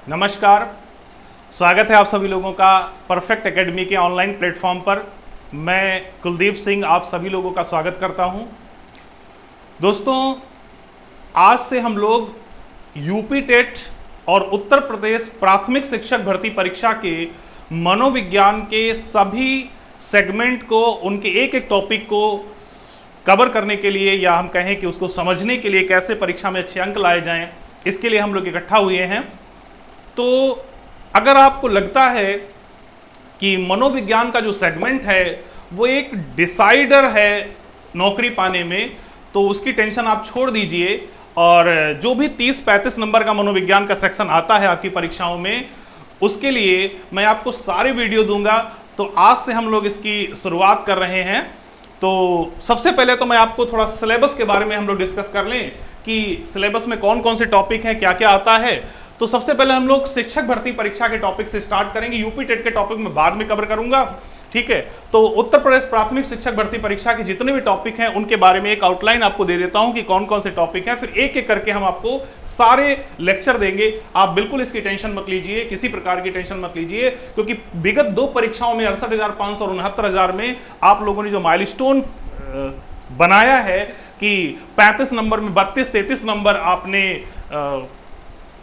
नमस्कार, स्वागत है आप सभी लोगों का परफेक्ट एकेडमी के ऑनलाइन प्लेटफॉर्म पर। मैं कुलदीप सिंह आप सभी लोगों का स्वागत करता हूं। दोस्तों, आज से हम लोग यूपी टेट और उत्तर प्रदेश प्राथमिक शिक्षक भर्ती परीक्षा के मनोविज्ञान के सभी सेगमेंट को, उनके एक एक टॉपिक को कवर करने के लिए, या हम कहें कि उसको समझने के लिए कैसे परीक्षा में अच्छे अंक लाए जाएं, इसके लिए हम लोग इकट्ठा हुए हैं। तो अगर आपको लगता है कि मनोविज्ञान का जो सेगमेंट है वो एक डिसाइडर है नौकरी पाने में, तो उसकी टेंशन आप छोड़ दीजिए। और जो भी 30-35 नंबर का मनोविज्ञान का सेक्शन आता है आपकी परीक्षाओं में, उसके लिए मैं आपको सारे वीडियो दूंगा। तो आज से हम लोग इसकी शुरुआत कर रहे हैं। तो सबसे पहले तो मैं आपको थोड़ा सिलेबस के बारे में हम लोग डिस्कस कर लें कि सिलेबस में कौन कौन से टॉपिक हैं, क्या क्या आता है। तो सबसे पहले हम लोग शिक्षक भर्ती परीक्षा के टॉपिक से स्टार्ट करेंगे। यूपी टेट के टॉपिक में बाद में कवर करूंगा, ठीक है। तो उत्तर प्रदेश प्राथमिक शिक्षक भर्ती परीक्षा के जितने भी टॉपिक हैं उनके बारे में एक आउटलाइन आपको दे देता हूं कि कौन कौन से टॉपिक हैं, फिर एक एक करके हम आपको सारे लेक्चर देंगे। आप बिल्कुल इसकी टेंशन मत लीजिए, किसी प्रकार की टेंशन मत लीजिए, क्योंकि विगत 2 परीक्षाओं में 68,500 और 69,000 में आप लोगों ने जो माइलस्टोन बनाया है कि 35 नंबर में 32-33 नंबर आपने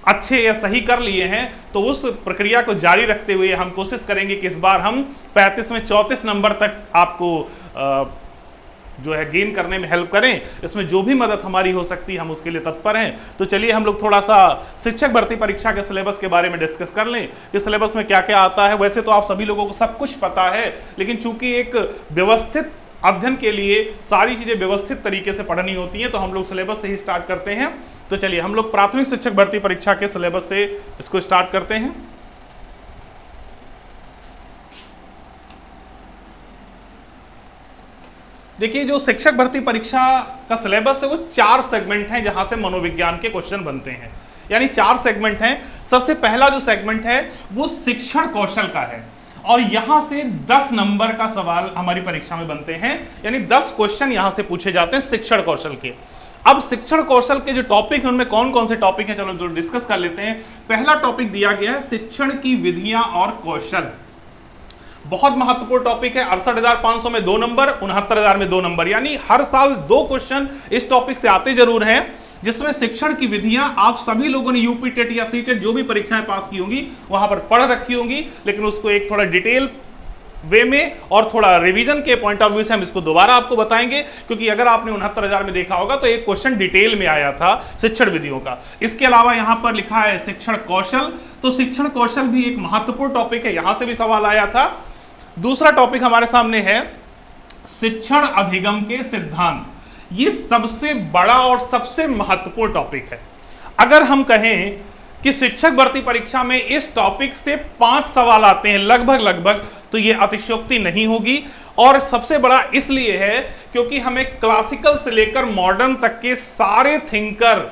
अच्छे या सही कर लिए हैं, तो उस प्रक्रिया को जारी रखते हुए हम कोशिश करेंगे कि इस बार हम 35 में 34 नंबर तक आपको जो है गेन करने में हेल्प करें। इसमें जो भी मदद हमारी हो सकती है हम उसके लिए तत्पर हैं। तो चलिए हम लोग थोड़ा सा शिक्षक भर्ती परीक्षा के सिलेबस के बारे में डिस्कस कर लें कि सिलेबस में क्या क्या आता है। वैसे तो आप सभी लोगों को सब कुछ पता है, लेकिन चूंकि एक व्यवस्थित अध्ययन के लिए सारी चीजें व्यवस्थित तरीके से पढ़नी होती हैं, तो हम लोग सिलेबस से ही स्टार्ट करते हैं। तो चलिए हम लोग प्राथमिक शिक्षक भर्ती परीक्षा के सिलेबस से इसको स्टार्ट करते हैं। देखिए, जो शिक्षक भर्ती परीक्षा का सिलेबस है वो 4 सेगमेंट हैं जहां से मनोविज्ञान के क्वेश्चन बनते हैं, यानी 4 सेगमेंट हैं। सबसे पहला जो सेगमेंट है वो शिक्षण कौशल का है, और यहां से 10 नंबर का सवाल हमारी परीक्षा में बनते हैं, यानी 10 क्वेश्चन यहां से पूछे जाते हैं शिक्षण कौशल के। अब शिक्षण कौशल के जो टॉपिक हैं उनमें कौन कौन से टॉपिक हैं, चलो डिस्कस कर लेते हैं। पहला टॉपिक दिया गया है शिक्षण की विधियां और कौशल। बहुत महत्वपूर्ण टॉपिक है। 68,500 में 2 नंबर, 69,000 में 2 नंबर, यानी हर साल 2 क्वेश्चन इस टॉपिक से आते जरूर हैं, जिसमें शिक्षण की विधियां आप सभी लोगों ने यूपी टेट या सी टेट जो भी परीक्षाएं पास की होंगी वहां पर पढ़ रखी होंगी, लेकिन उसको एक थोड़ा डिटेल वे में और थोड़ा रिवीजन के पॉइंट ऑफ व्यू से हम इसको दोबारा आपको बताएंगे। क्योंकि अगर आपने 69,000 में देखा होगा तो एक क्वेश्चन डिटेल में आया था शिक्षण विधियों का। इसके अलावा यहां पर लिखा है शिक्षण कौशल, तो शिक्षण कौशल भी एक महत्वपूर्ण टॉपिक है, यहां से भी सवाल आया था। दूसरा टॉपिक हमारे सामने है शिक्षण अधिगम के सिद्धांत। ये सबसे बड़ा और सबसे महत्वपूर्ण टॉपिक है। अगर हम कहें कि शिक्षक भर्ती परीक्षा में इस टॉपिक से 5 सवाल आते हैं लगभग, तो ये अतिशयोक्ति नहीं होगी। और सबसे बड़ा इसलिए है क्योंकि हमें क्लासिकल से लेकर मॉडर्न तक के सारे थिंकर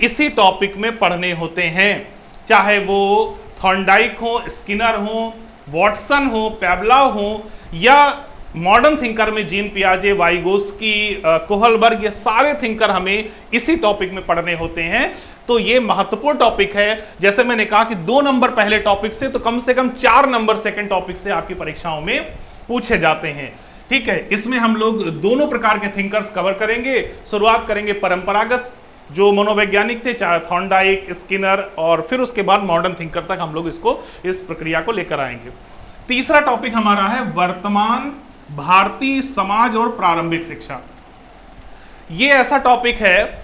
इसी टॉपिक में पढ़ने होते हैं, चाहे वो थॉर्नडाइक हो, स्किनर हो, वॉटसन हो, पेवलव हो, या मॉडर्न थिंकर में जीन पियाजे, वाइगोस्की, कोहलबर्ग, ये सारे थिंकर हमें इसी टॉपिक में पढ़ने होते हैं। तो ये महत्वपूर्ण टॉपिक है। जैसे मैंने कहा कि 2 नंबर पहले टॉपिक से, तो कम से कम 4 नंबर सेकंड टॉपिक से आपकी परीक्षाओं में पूछे जाते हैं, ठीक है। इसमें हम लोग दोनों प्रकार के थिंकर्स कवर करेंगे। शुरुआत करेंगे परंपरागत जो मनोवैज्ञानिक थे, चाहे थॉर्नडाइक, स्किनर, और फिर उसके बाद मॉडर्न थिंकर तक हम लोग इस प्रक्रिया को लेकर आएंगे। तीसरा टॉपिक हमारा है वर्तमान भारतीय समाज और प्रारंभिक शिक्षा। ये ऐसा टॉपिक है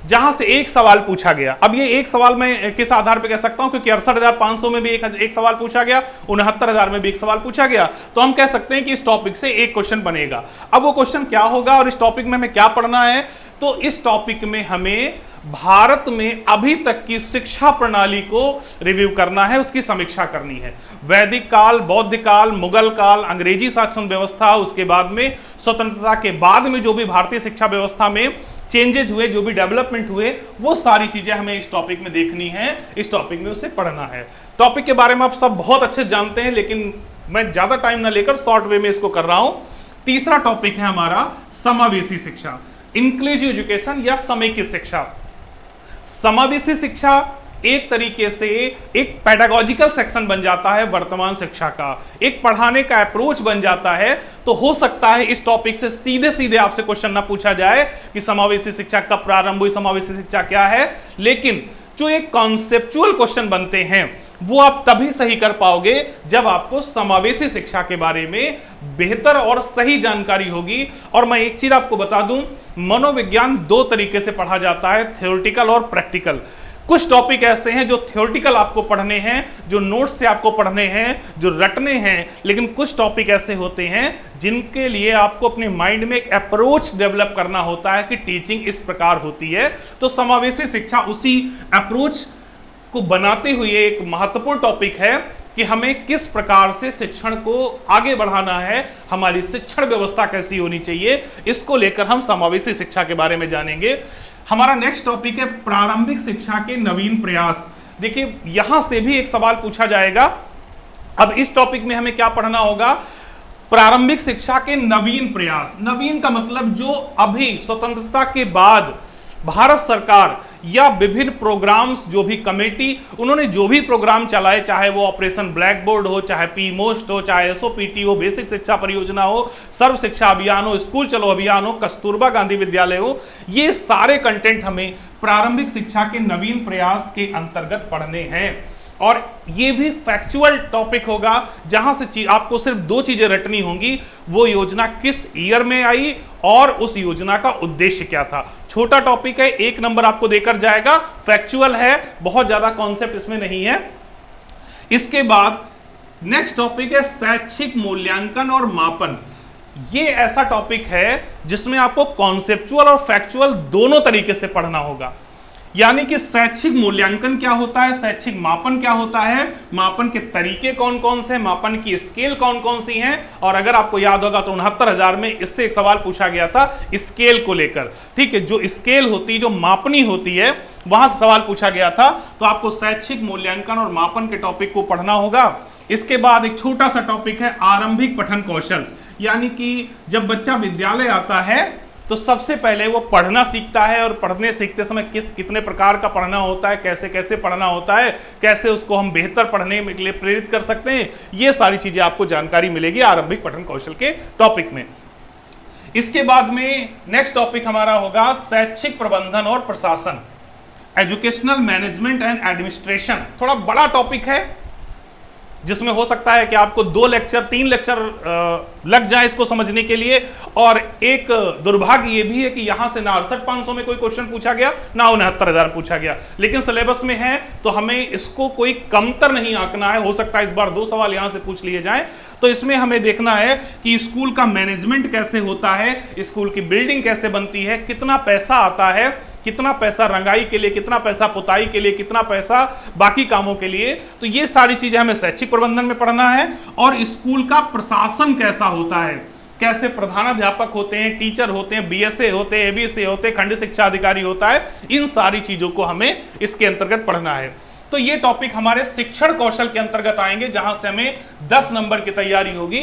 जहां से एक सवाल पूछा गया। अब ये एक सवाल मैं किस आधार पे कह सकता हूं, क्योंकि 68,500 में भी एक सवाल पूछा गया, 69,000 में भी एक सवाल पूछा गया, तो हम कह सकते हैं कि इस टॉपिक से एक क्वेश्चन बनेगा। अब वो क्वेश्चन क्या होगा और इस टॉपिक में हमें क्या पढ़ना है, तो इस टॉपिक में हमें भारत में अभी तक की शिक्षा प्रणाली को रिव्यू करना है, उसकी समीक्षा करनी है। वैदिक काल, बौद्ध काल, मुगल काल, अंग्रेजी शासन व्यवस्था, उसके बाद में स्वतंत्रता के बाद में जो भी भारतीय शिक्षा व्यवस्था में चेंजेज हुए, जो भी डेवलपमेंट हुए, वो सारी चीजें हमें इस टॉपिक में देखनी है, इस टॉपिक में उसे पढ़ना है। टॉपिक के बारे में आप सब बहुत अच्छे जानते हैं, लेकिन मैं ज्यादा टाइम ना लेकर शॉर्ट वे में इसको कर रहा हूं। तीसरा टॉपिक है हमारा समावेशी शिक्षा, इंक्लूसिव एजुकेशन या समेकित शिक्षा। समावेशी शिक्षा एक तरीके से एक पेडागोजिकल सेक्शन बन जाता है वर्तमान शिक्षा का, एक पढ़ाने का अप्रोच बन जाता है। तो हो सकता है इस टॉपिक से सीधे सीधे आपसे क्वेश्चन ना पूछा जाए कि समावेशी शिक्षा कब प्रारंभ हुई, समावेशी शिक्षा क्या है, लेकिन जो एक कॉन्सेप्चुअल क्वेश्चन बनते हैं वो आप तभी सही कर पाओगे जब आपको समावेशी शिक्षा के बारे में बेहतर और सही जानकारी होगी। और मैं एक चीज आपको बता दूं, मनोविज्ञान दो तरीके से पढ़ा जाता है, थ्योरेटिकल और प्रैक्टिकल। कुछ टॉपिक ऐसे हैं जो थ्योरेटिकल आपको पढ़ने हैं, जो नोट्स से आपको पढ़ने हैं, जो रटने हैं, लेकिन कुछ टॉपिक ऐसे होते हैं जिनके लिए आपको अपने माइंड में एक अप्रोच डेवलप करना होता है कि टीचिंग इस प्रकार होती है। तो समावेशी शिक्षा उसी अप्रोच को बनाते हुए एक महत्वपूर्ण टॉपिक है कि हमें किस प्रकार से शिक्षण को आगे बढ़ाना है, हमारी शिक्षण व्यवस्था कैसी होनी चाहिए, इसको लेकर हम समावेशी शिक्षा के बारे में जानेंगे। हमारा नेक्स्ट टॉपिक है प्रारंभिक शिक्षा के नवीन प्रयास। देखिए यहां से भी एक सवाल पूछा जाएगा। अब इस टॉपिक में हमें क्या पढ़ना होगा, प्रारंभिक शिक्षा के नवीन प्रयास। नवीन का मतलब जो अभी स्वतंत्रता के बाद भारत सरकार या विभिन्न प्रोग्राम्स, जो भी कमेटी, उन्होंने जो भी प्रोग्राम चलाए, चाहे वो ऑपरेशन ब्लैक बोर्ड हो, चाहे पी मोस्ट हो, चाहे एसओपीटी हो, बेसिक शिक्षा परियोजना हो, सर्व शिक्षा अभियान हो, स्कूल चलो अभियान हो, कस्तूरबा गांधी विद्यालय हो, ये सारे कंटेंट हमें प्रारंभिक शिक्षा के नवीन प्रयास के अंतर्गत पढ़ने हैं। और ये भी फैक्चुअल टॉपिक होगा जहां से आपको सिर्फ दो चीजें रटनी होंगी, वो योजना किस ईयर में आई और उस योजना का उद्देश्य क्या था। छोटा टॉपिक है, 1 नंबर आपको देकर जाएगा, फैक्चुअल है, बहुत ज्यादा कॉन्सेप्ट इसमें नहीं है। इसके बाद नेक्स्ट टॉपिक है शैक्षिक मूल्यांकन और मापन। ये ऐसा टॉपिक है जिसमें आपको कॉन्सेप्चुअल और फैक्चुअल दोनों तरीके से पढ़ना होगा। यानी कि शैक्षिक मूल्यांकन क्या होता है, शैक्षिक मापन क्या होता है, मापन के तरीके कौन कौन से, मापन की स्केल कौन कौन सी हैं। और अगर आपको याद होगा तो 69,000 में इससे एक सवाल पूछा गया था स्केल को लेकर, ठीक है, जो स्केल होती है, जो मापनी होती है, वहां से सवाल पूछा गया था। तो आपको शैक्षिक मूल्यांकन और मापन के टॉपिक को पढ़ना होगा। इसके बाद एक छोटा सा टॉपिक है आरंभिक पठन कौशल। यानी कि जब बच्चा विद्यालय आता है तो सबसे पहले वो पढ़ना सीखता है, और पढ़ने सीखते समय कितने प्रकार का पढ़ना होता है, कैसे कैसे पढ़ना होता है, कैसे उसको हम बेहतर पढ़ने के लिए प्रेरित कर सकते हैं, ये सारी चीजें आपको जानकारी मिलेगी आरंभिक पठन कौशल के टॉपिक में। इसके बाद में नेक्स्ट टॉपिक हमारा होगा शैक्षिक प्रबंधन और प्रशासन, एजुकेशनल मैनेजमेंट एंड एडमिनिस्ट्रेशन। थोड़ा बड़ा टॉपिक है जिसमें हो सकता है कि आपको 2 लेक्चर 3 लेक्चर लग जाए इसको समझने के लिए। और एक दुर्भाग्य ये भी है कि यहां से ना 68,500 में कोई क्वेश्चन पूछा गया, ना 69,000 पूछा गया, लेकिन सिलेबस में है तो हमें इसको कोई कमतर नहीं आंकना है। हो सकता है इस बार 2 सवाल यहां से पूछ लिए जाएं। तो इसमें हमें देखना है कि स्कूल का मैनेजमेंट कैसे होता है, स्कूल की बिल्डिंग कैसे बनती है, कितना पैसा आता है, कितना पैसा रंगाई के लिए, कितना पैसा पुताई के लिए, कितना पैसा बाकी कामों के लिए। तो ये सारी चीजें हमें शैक्षिक प्रबंधन में पढ़ना है। और स्कूल का प्रशासन कैसा होता है, कैसे प्रधानाध्यापक होते हैं, टीचर होते हैं, बीएसए होते हैं, एबीसी होते हैं, खंड शिक्षा अधिकारी होता है, इन सारी चीजों को हमें इसके अंतर्गत पढ़ना है। तो ये टॉपिक हमारे शिक्षण कौशल के अंतर्गत आएंगे, जहां से हमें 10 नंबर की तैयारी होगी।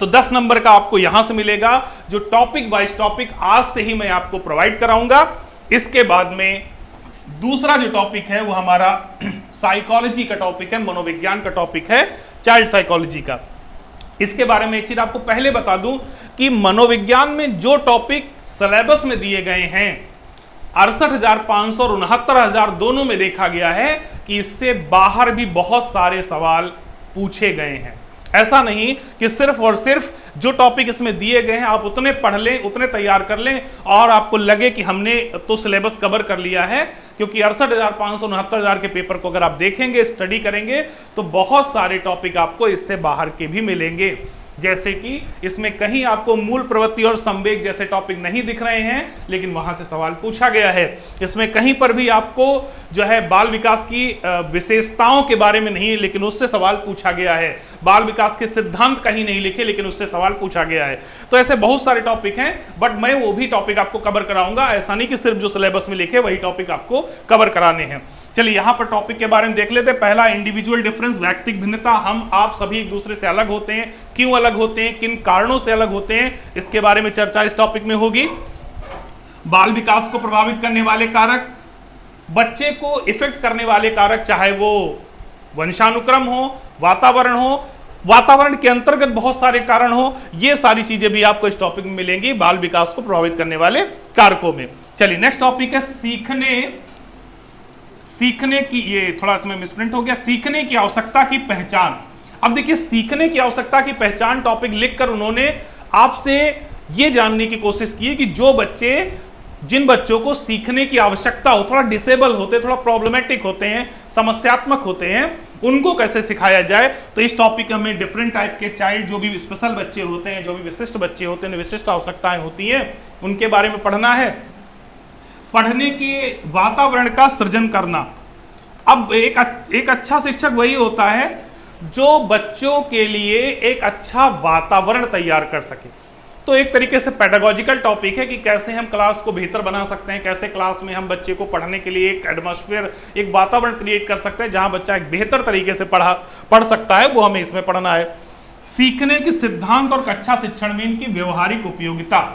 तो 10 नंबर का आपको यहां से मिलेगा, जो टॉपिक वाइज टॉपिक आज से ही मैं आपको प्रोवाइड कराऊंगा। इसके बाद में दूसरा जो टॉपिक है वो हमारा साइकोलॉजी का टॉपिक है, मनोविज्ञान का टॉपिक है, चाइल्ड साइकोलॉजी का। इसके बारे में एक चीज आपको पहले बता दूं कि मनोविज्ञान में जो टॉपिक सिलेबस में दिए गए हैं 68,500 और 69,000 दोनों में देखा गया है कि इससे बाहर भी बहुत सारे सवाल पूछे गए हैं। ऐसा नहीं कि सिर्फ और सिर्फ जो टॉपिक इसमें दिए गए हैं आप उतने पढ़ लें, उतने तैयार कर लें और आपको लगे कि हमने तो सिलेबस कवर कर लिया है। क्योंकि 68,500 69,000 के पेपर को अगर आप देखेंगे, स्टडी करेंगे, तो बहुत सारे टॉपिक आपको इससे बाहर के भी मिलेंगे। जैसे कि इसमें कहीं आपको मूल प्रवृत्ति और संवेग जैसे टॉपिक नहीं दिख रहे हैं, लेकिन वहां से सवाल पूछा गया है। इसमें कहीं पर भी आपको जो है बाल विकास की विशेषताओं के बारे में नहीं, लेकिन उससे सवाल पूछा गया है। बाल विकास के सिद्धांत कहीं नहीं लिखे, लेकिन उससे सवाल पूछा गया है। तो ऐसे बहुत सारे टॉपिक हैं, बट मैं वो भी टॉपिक आपको कवर कराऊंगा। ऐसा नहीं कि सिर्फ जो सिलेबस में लिखे वही टॉपिक आपको कवर कराने हैं। चलिए यहां पर टॉपिक के बारे में देख लेते हैं। पहला, इंडिविजुअल डिफरेंस, व्यक्तिगत भिन्नता। हम आप सभी एक दूसरे से अलग होते हैं, क्यों अलग होते हैं, किन कारणों से अलग होते हैं, इसके बारे में चर्चा इस टॉपिक में होगी। बाल विकास को प्रभावित करने वाले कारक, बच्चे को इफेक्ट करने वाले कारक, चाहे वो वंशानुक्रम हो, वातावरण हो, वातावरण के अंतर्गत बहुत सारे कारण हो, ये सारी चीजें भी आपको इस टॉपिक में मिलेंगी बाल विकास को प्रभावित करने वाले कारकों में। चलिए नेक्स्ट टॉपिक है सीखने की, ये थोड़ा इसमें मिसप्रिंट हो गया, सीखने की आवश्यकता की पहचान। अब देखिए सीखने की आवश्यकता की पहचान टॉपिक लिखकर उन्होंने आपसे ये जानने की कोशिश की कि जिन बच्चों को सीखने की आवश्यकता हो, थोड़ा डिसेबल होते, थोड़ा प्रॉब्लमेटिक होते हैं, समस्यात्मक होते हैं, उनको कैसे सिखाया जाए। तो इस टॉपिक में डिफरेंट टाइप के चाइल्ड, जो भी स्पेशल बच्चे होते हैं, जो भी विशिष्ट बच्चे होते हैं, विशिष्ट आवश्यकताएं होती हैं, उनके बारे में पढ़ना है। पढ़ने के वातावरण का सृजन करना। अब एक अच्छा शिक्षक वही होता है जो बच्चों के लिए एक अच्छा वातावरण तैयार कर सके। तो एक तरीके से पेडागोजिकल टॉपिक है कि कैसे हम क्लास को बेहतर बना सकते हैं, कैसे क्लास में हम बच्चे को पढ़ने के लिए एक एटमॉस्फेयर, एक वातावरण क्रिएट कर सकते हैं जहां बच्चा एक बेहतर तरीके से पढ़ सकता है, वो हमें इसमें पढ़ना है। सीखने के सिद्धांत और कक्षा शिक्षण में इनकी व्यवहारिक उपयोगिता।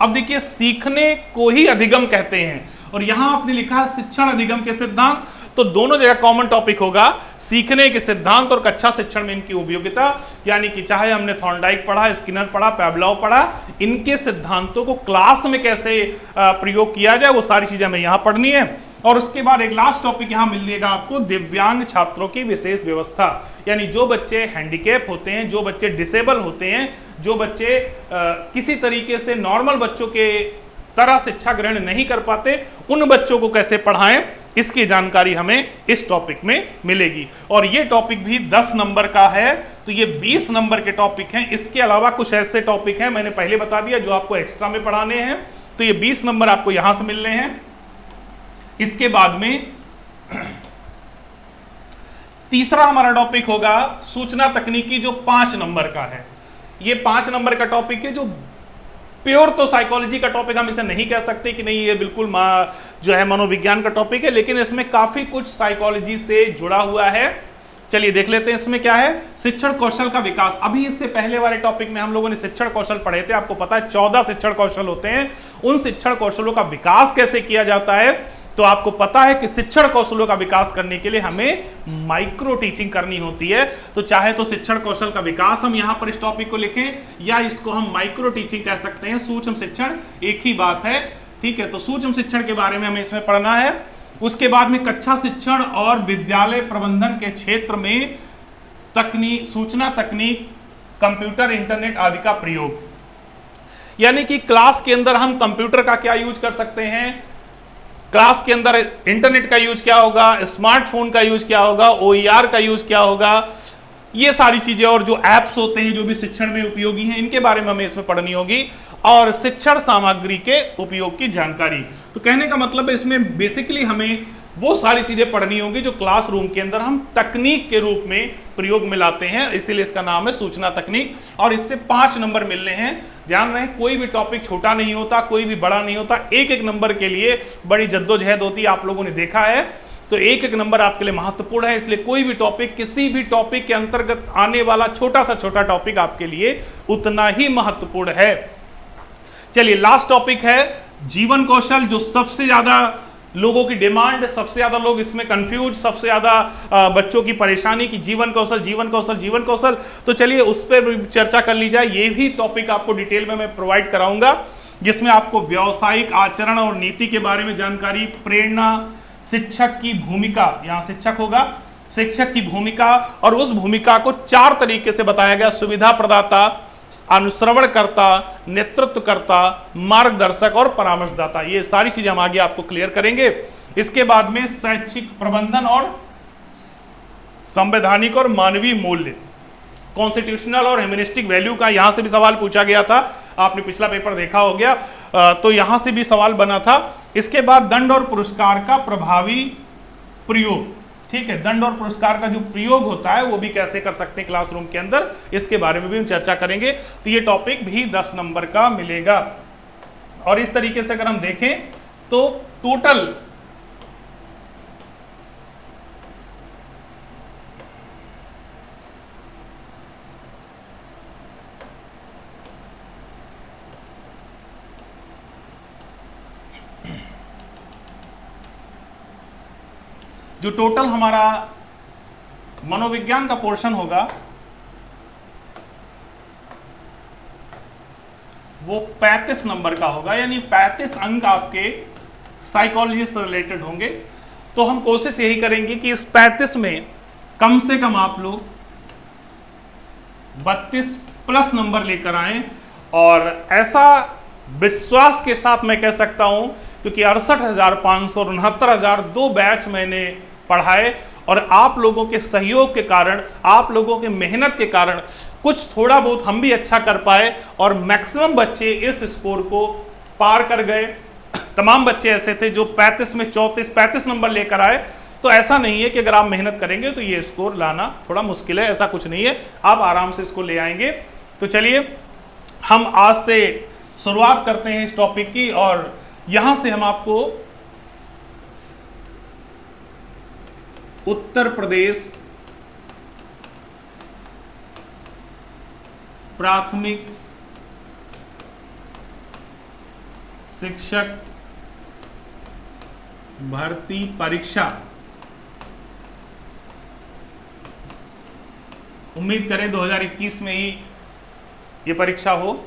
अब देखिए सीखने को ही अधिगम कहते हैं और यहां आपने लिखा है शिक्षण अधिगम के सिद्धांत, तो दोनों जगह कॉमन टॉपिक होगा सीखने के सिद्धांत और कक्षा शिक्षण में इनकी उपयोगिता। यानी कि चाहे हमने थॉर्नडाइक पढ़ा, स्किनर पढ़ा, पैवलोव पढ़ा, इनके सिद्धांतों को क्लास में कैसे प्रयोग किया जाए वो सारी चीजें हमें यहां पढ़नी है। और उसके बाद एक लास्ट टॉपिक यहां मिलेगा आपको, दिव्यांग छात्रों की विशेष व्यवस्था। यानी जो बच्चे हैंडीकैप होते हैं, जो बच्चे डिसेबल होते हैं, जो बच्चे किसी तरीके से नॉर्मल बच्चों के तरह शिक्षा ग्रहण नहीं कर पाते, उन बच्चों को कैसे पढ़ाएं, इसकी जानकारी हमें इस टॉपिक में मिलेगी। और ये टॉपिक भी 10 नंबर का है, तो ये 20 नंबर के टॉपिक हैं। इसके अलावा कुछ ऐसे टॉपिक हैं, मैंने पहले बता दिया, जो आपको एक्स्ट्रा में पढ़ाने हैं, तो ये 20 नंबर आपको यहां से मिलने हैं। इसके बाद में तीसरा हमारा टॉपिक होगा सूचना तकनीकी, जो 5 नंबर का है। ये 5 नंबर का टॉपिक है, जो प्योर तो साइकोलॉजी का टॉपिक हम इसे नहीं कह सकते कि नहीं ये बिल्कुल जो है मनोविज्ञान का टॉपिक है, लेकिन इसमें काफी कुछ साइकोलॉजी से जुड़ा हुआ है। चलिए देख लेते हैं इसमें क्या है। शिक्षण कौशल का विकास। अभी इससे पहले वाले टॉपिक में हम लोगों ने शिक्षण कौशल पढ़े थे, आपको पता है 14 शिक्षण कौशल होते हैं। उन शिक्षण कौशलों का विकास कैसे किया जाता है, तो आपको पता है कि शिक्षण कौशलों का विकास करने के लिए हमें माइक्रो टीचिंग करनी होती है। तो चाहे तो शिक्षण कौशल का विकास हम यहां पर इस टॉपिक को लिखें, या इसको हम माइक्रो टीचिंग कह सकते हैं, सूक्ष्म शिक्षण, एक ही बात है, ठीक है। तो सूक्ष्म शिक्षण के बारे में हमें इसमें पढ़ना है। उसके बाद में कक्षा शिक्षण और विद्यालय प्रबंधन के क्षेत्र में तकनीक, सूचना तकनीक, कंप्यूटर, इंटरनेट आदि का प्रयोग। यानी कि क्लास के अंदर हम कंप्यूटर का क्या यूज कर सकते हैं, क्लास के अंदर इंटरनेट का यूज क्या होगा, स्मार्टफोन का यूज क्या होगा, OER का यूज क्या होगा, ये सारी चीजें, और जो एप्स होते हैं जो भी शिक्षण में उपयोगी हैं, इनके बारे में हमें इसमें पढ़नी होगी। और शिक्षण सामग्री के उपयोग की जानकारी। तो कहने का मतलब है इसमें बेसिकली हमें वो सारी चीजें पढ़नी होगी जो क्लासरूम के अंदर हम तकनीक के रूप में प्रयोग में लाते हैं, इसीलिए इसका नाम है सूचना तकनीक। और इससे 5 नंबर मिलने हैं। ध्यान रहे, कोई भी टॉपिक छोटा नहीं होता, कोई भी बड़ा नहीं होता, एक एक नंबर के लिए बड़ी जद्दोजहद होती है, आप लोगों ने देखा है। तो एक एक नंबर आपके लिए महत्वपूर्ण है, इसलिए कोई भी टॉपिक, किसी भी टॉपिक के अंतर्गत आने वाला छोटा सा छोटा टॉपिक आपके लिए उतना ही महत्वपूर्ण है। चलिए लास्ट टॉपिक है जीवन कौशल, जो सबसे ज्यादा लोगों की डिमांड, सबसे ज्यादा लोग इसमें कंफ्यूज, सबसे ज्यादा बच्चों की परेशानी की जीवन कौशल, जीवन कौशल, जीवन कौशल। तो चलिए उस पर भी चर्चा कर ली जाए। ये भी टॉपिक आपको डिटेल में मैं प्रोवाइड कराऊंगा, जिसमें आपको व्यावसायिक आचरण और नीति के बारे में जानकारी, प्रेरणा, शिक्षक की भूमिका, यहाँ शिक्षक होगा, शिक्षक की भूमिका, और उस भूमिका को 4 तरीके से बताया गया: सुविधा प्रदाता, अनुश्रवणकर्ता, नेतृत्वकर्ता, मार्गदर्शक और परामर्शदाता। ये सारी चीजें हम आगे आपको क्लियर करेंगे। इसके बाद में शैक्षिक प्रबंधन और संवैधानिक और मानवीय मूल्य, कॉन्स्टिट्यूशनल और ह्यूमनिस्टिक वैल्यू का यहां से भी सवाल पूछा गया था, आपने पिछला पेपर देखा हो गया, तो यहां से भी सवाल बना था। इसके बाद दंड और पुरस्कार का प्रभावी प्रयोग, ठीक है, दंड और पुरस्कार का जो प्रयोग होता है वो भी कैसे कर सकते हैं क्लासरूम के अंदर, इसके बारे में भी हम चर्चा करेंगे। तो ये टॉपिक भी 10 नंबर का मिलेगा। और इस तरीके से अगर हम देखें तो टोटल जो टोटल हमारा मनोविज्ञान का पोर्शन होगा वो 35 नंबर का होगा, यानी 35 अंक आपके साइकोलॉजी से रिलेटेड होंगे। तो हम कोशिश यही करेंगे कि इस 35 में कम से कम आप लोग 32 प्लस नंबर लेकर आएं, और ऐसा विश्वास के साथ मैं कह सकता हूं, क्योंकि 68,500 और 69,000 दो बैच मैंने पढ़ाए, और आप लोगों के सहयोग के कारण, आप लोगों के मेहनत के कारण कुछ थोड़ा बहुत हम भी अच्छा कर पाए, और मैक्सिमम बच्चे इस स्कोर को पार कर गए। तमाम बच्चे ऐसे थे जो 35 में 34-35 नंबर लेकर आए। तो ऐसा नहीं है कि अगर आप मेहनत करेंगे तो ये स्कोर लाना थोड़ा मुश्किल है, ऐसा कुछ नहीं है, आप आराम से इसको ले आएंगे। तो चलिए हम आज से शुरुआत करते हैं इस टॉपिक की, और यहां से हम आपको उत्तर प्रदेश प्राथमिक शिक्षक भर्ती परीक्षा, उम्मीद करें 2021 में ही ये परीक्षा हो,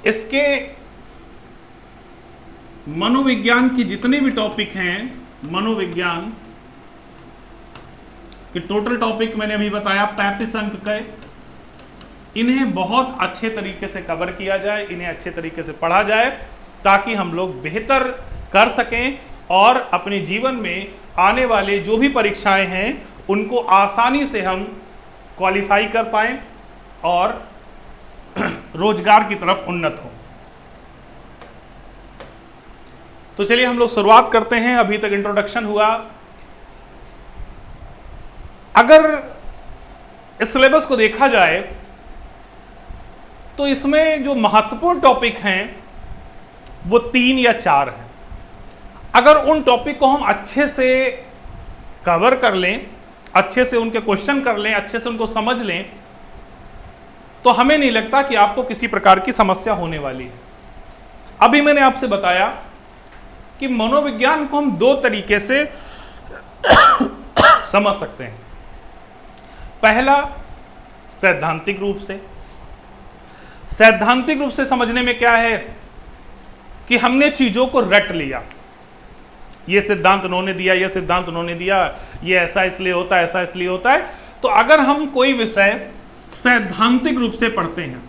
इसके मनोविज्ञान की जितने भी टॉपिक हैं, मनोविज्ञान के टोटल टॉपिक मैंने अभी बताया 35 अंक के, इन्हें बहुत अच्छे तरीके से कवर किया जाए, इन्हें अच्छे तरीके से पढ़ा जाए, ताकि हम लोग बेहतर कर सकें और अपने जीवन में आने वाले जो भी परीक्षाएं हैं उनको आसानी से हम क्वालिफाई कर पाएं और रोजगार की तरफ उन्नत हो। तो चलिए हम लोग शुरुआत करते हैं। अभी तक इंट्रोडक्शन हुआ। अगर इस सिलेबस को देखा जाए तो इसमें जो महत्वपूर्ण टॉपिक हैं वो 3 या 4 हैं। अगर उन टॉपिक को हम अच्छे से कवर कर लें, अच्छे से उनके क्वेश्चन कर लें, अच्छे से उनको समझ लें, तो हमें नहीं लगता कि आपको किसी प्रकार की समस्या होने वाली है। अभी मैंने आपसे बताया कि मनोविज्ञान को हम 2 तरीके से समझ सकते हैं। पहला, सैद्धांतिक रूप से। सैद्धांतिक रूप से समझने में क्या है कि हमने चीजों को रट लिया, ये सिद्धांत उन्होंने दिया, ये सिद्धांत उन्होंने दिया, ये ऐसा इसलिए होता है, ऐसा इसलिए होता है। तो अगर हम कोई विषय सैद्धांतिक रूप से पढ़ते हैं,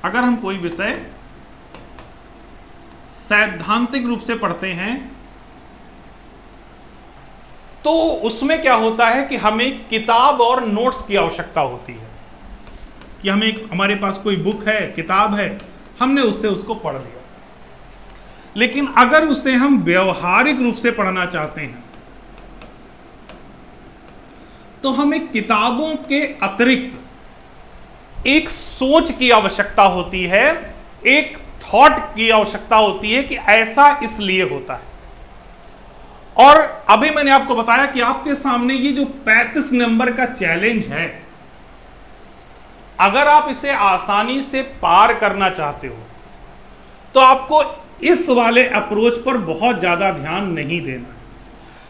अगर हम कोई विषय सैद्धांतिक रूप से पढ़ते हैं, तो उसमें क्या होता है कि हमें किताब और नोट्स की आवश्यकता होती है, कि हमारे पास कोई बुक है, किताब है, हमने उससे उसको पढ़ लिया। लेकिन अगर उसे हम व्यवहारिक रूप से पढ़ना चाहते हैं तो हमें किताबों के अतिरिक्त एक सोच की आवश्यकता होती है, एक थॉट की आवश्यकता होती है कि ऐसा इसलिए होता है। और अभी मैंने आपको बताया कि आपके सामने ये जो 35 नंबर का चैलेंज है, अगर आप इसे आसानी से पार करना चाहते हो तो आपको इस वाले अप्रोच पर बहुत ज्यादा ध्यान नहीं देना,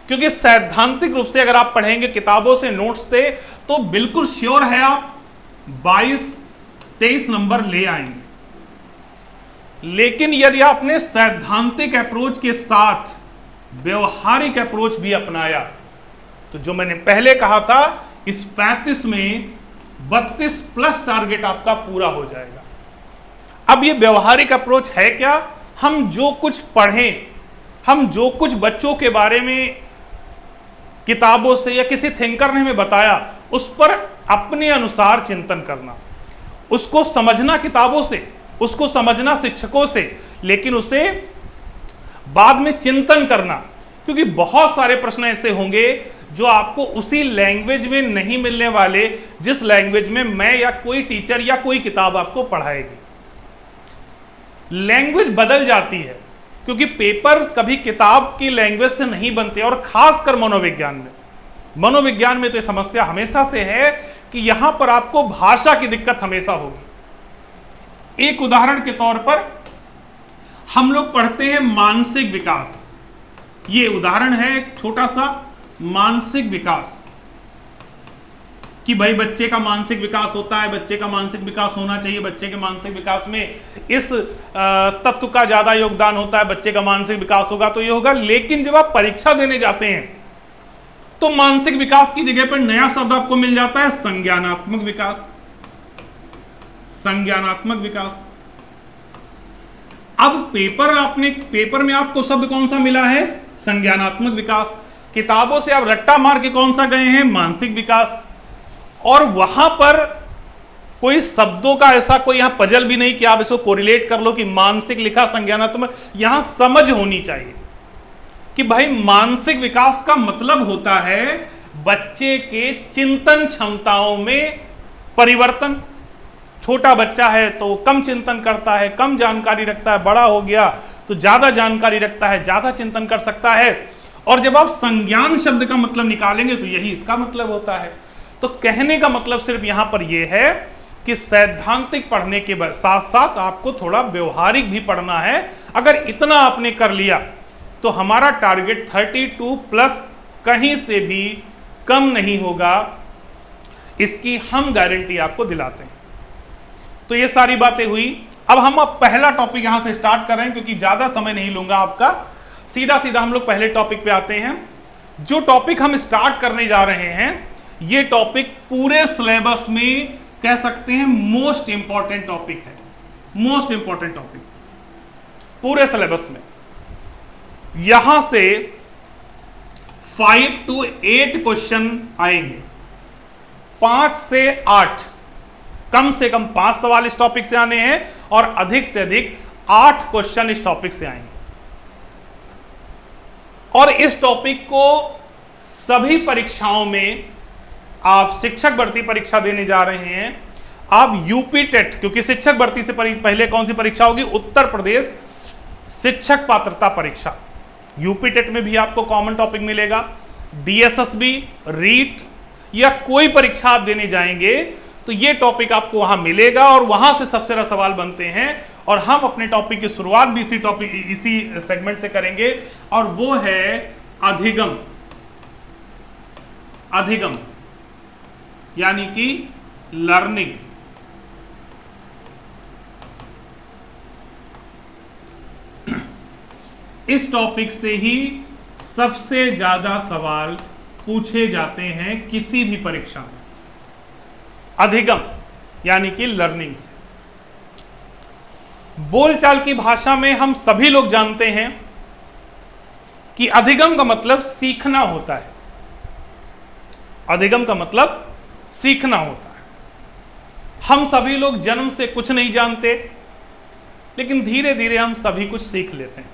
क्योंकि सैद्धांतिक रूप से अगर आप पढ़ेंगे किताबों से, नोट्स से, तो बिल्कुल श्योर है आप 22-23 नंबर ले आएंगे। लेकिन यदि आपने सैद्धांतिक अप्रोच के साथ व्यवहारिक अप्रोच भी अपनाया, तो जो मैंने पहले कहा था, इस 35 में 32 प्लस टारगेट आपका पूरा हो जाएगा। अब ये व्यवहारिक अप्रोच है क्या? हम जो कुछ पढ़ें, हम जो कुछ बच्चों के बारे में किताबों से या किसी थिंकर ने हमें बताया, उस पर अपने अनुसार चिंतन करना, उसको समझना किताबों से, उसको समझना शिक्षकों से, लेकिन उसे बाद में चिंतन करना, क्योंकि बहुत सारे प्रश्न ऐसे होंगे जो आपको उसी लैंग्वेज में नहीं मिलने वाले जिस लैंग्वेज में मैं या कोई टीचर या कोई किताब आपको पढ़ाएगी। लैंग्वेज बदल जाती है, क्योंकि पेपर्स कभी किताब की लैंग्वेज से नहीं बनते, और खासकर मनोविज्ञान में तो ये समस्या हमेशा से है कि यहां पर आपको भाषा की दिक्कत हमेशा होगी। एक उदाहरण के तौर पर हम लोग पढ़ते हैं मानसिक विकास। ये उदाहरण है एक छोटा सा मानसिक विकास कि भाई बच्चे का मानसिक विकास होता है, बच्चे का मानसिक विकास होना चाहिए, बच्चे के मानसिक विकास में इस तत्व का ज्यादा योगदान होता है, बच्चे का मानसिक विकास होगा तो ये होगा। लेकिन जब आप परीक्षा देने जाते हैं तो मानसिक विकास की जगह पर नया शब्द आपको मिल जाता है संज्ञानात्मक विकास। संज्ञानात्मक विकास। अब पेपर में आपको शब्द कौन सा मिला है? संज्ञानात्मक विकास। किताबों से आप रट्टा मार के कौन सा गए हैं? मानसिक विकास। और वहां पर कोई शब्दों का ऐसा कोई यहां पजल भी नहीं कि आप इसको कोरिलेट कर लो कि मानसिक लिखा संज्ञानात्मक। यहां समझ होनी चाहिए कि भाई मानसिक विकास का मतलब होता है बच्चे के चिंतन क्षमताओं में परिवर्तन। छोटा बच्चा है तो वो कम चिंतन करता है, कम जानकारी रखता है, बड़ा हो गया तो ज्यादा जानकारी रखता है, ज्यादा चिंतन कर सकता है। और जब आप संज्ञान शब्द का मतलब निकालेंगे तो यही इसका मतलब होता है। तो कहने का मतलब सिर्फ यहां पर यह है कि सैद्धांतिक पढ़ने के साथ साथ आपको थोड़ा व्यवहारिक भी पढ़ना है। अगर इतना आपने कर लिया तो हमारा टारगेट 32 प्लस कहीं से भी कम नहीं होगा, इसकी हम गारंटी आपको दिलाते हैं। तो ये सारी बातें हुई। अब पहला टॉपिक यहां से स्टार्ट कर रहे हैं क्योंकि ज्यादा समय नहीं लूंगा आपका। सीधा सीधा हम लोग पहले टॉपिक पे आते हैं। जो टॉपिक हम स्टार्ट करने जा रहे हैं ये टॉपिक पूरे सिलेबस में कह सकते हैं मोस्ट इंपॉर्टेंट टॉपिक है। मोस्ट इंपॉर्टेंट टॉपिक पूरे सिलेबस में। यहां से 5 to 8 क्वेश्चन आएंगे, 5 से 8, कम से कम 5 सवाल इस टॉपिक से आने हैं और अधिक से अधिक 8 क्वेश्चन इस टॉपिक से आएंगे। और इस टॉपिक को सभी परीक्षाओं में, आप शिक्षक भर्ती परीक्षा देने जा रहे हैं, आप यूपी टेट, क्योंकि शिक्षक भर्ती से पहले कौन सी परीक्षा होगी? उत्तर प्रदेश शिक्षक पात्रता परीक्षा। यूपी टेट में भी आपको कॉमन टॉपिक मिलेगा। डीएसएसबी, रीट या कोई परीक्षा आप देने जाएंगे तो ये टॉपिक आपको वहां मिलेगा और वहां से सबसे ज्यादा सवाल बनते हैं। और हम अपने टॉपिक की शुरुआत भी इसी सेगमेंट से करेंगे और वो है अधिगम। अधिगम यानी कि लर्निंग। इस टॉपिक से ही सबसे ज्यादा सवाल पूछे जाते हैं किसी भी परीक्षा में। अधिगम यानी कि लर्निंग से। बोलचाल की भाषा में हम सभी लोग जानते हैं कि अधिगम का मतलब सीखना होता है। अधिगम का मतलब सीखना होता है। हम सभी लोग जन्म से कुछ नहीं जानते, लेकिन धीरे धीरे हम सभी कुछ सीख लेते हैं।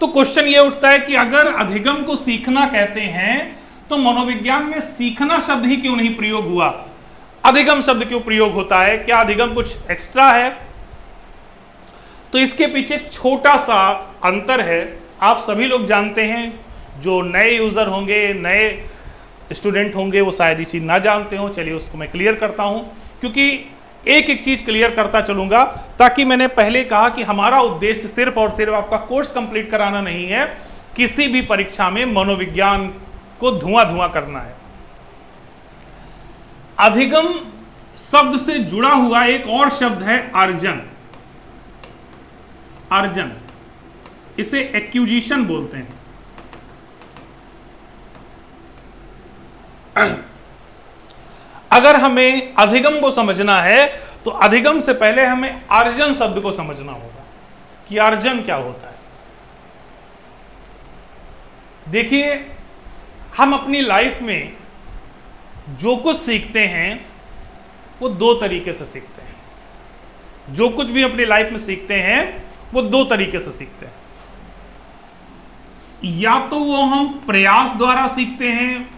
तो क्वेश्चन ये उठता है कि अगर अधिगम को सीखना कहते हैं तो मनोविज्ञान में सीखना शब्द ही क्यों नहीं प्रयोग हुआ? अधिगम शब्द क्यों प्रयोग होता है? क्या अधिगम कुछ एक्स्ट्रा है? तो इसके पीछे एक छोटा सा अंतर है। आप सभी लोग जानते हैं, जो नए यूजर होंगे, नए स्टूडेंट होंगे, वो शायद ये चीज ना जानते हो। चलिए उसको मैं क्लियर करता हूं, क्योंकि एक एक चीज क्लियर करता चलूंगा, ताकि मैंने पहले कहा कि हमारा उद्देश्य सिर्फ और सिर्फ आपका कोर्स कंप्लीट कराना नहीं है, किसी भी परीक्षा में मनोविज्ञान को धुआं धुआं करना है। अधिगम शब्द से जुड़ा हुआ एक और शब्द है अर्जन। अर्जन, इसे एक्विजिशन बोलते हैं। अगर हमें अधिगम को समझना है तो अधिगम से पहले हमें अर्जन शब्द को समझना होगा कि अर्जन क्या होता है। देखिए, हम अपनी लाइफ में जो कुछ सीखते हैं वो दो तरीके से सीखते हैं। जो कुछ भी अपनी लाइफ में सीखते हैं वो दो तरीके से सीखते हैं। या तो वो हम प्रयास द्वारा सीखते हैं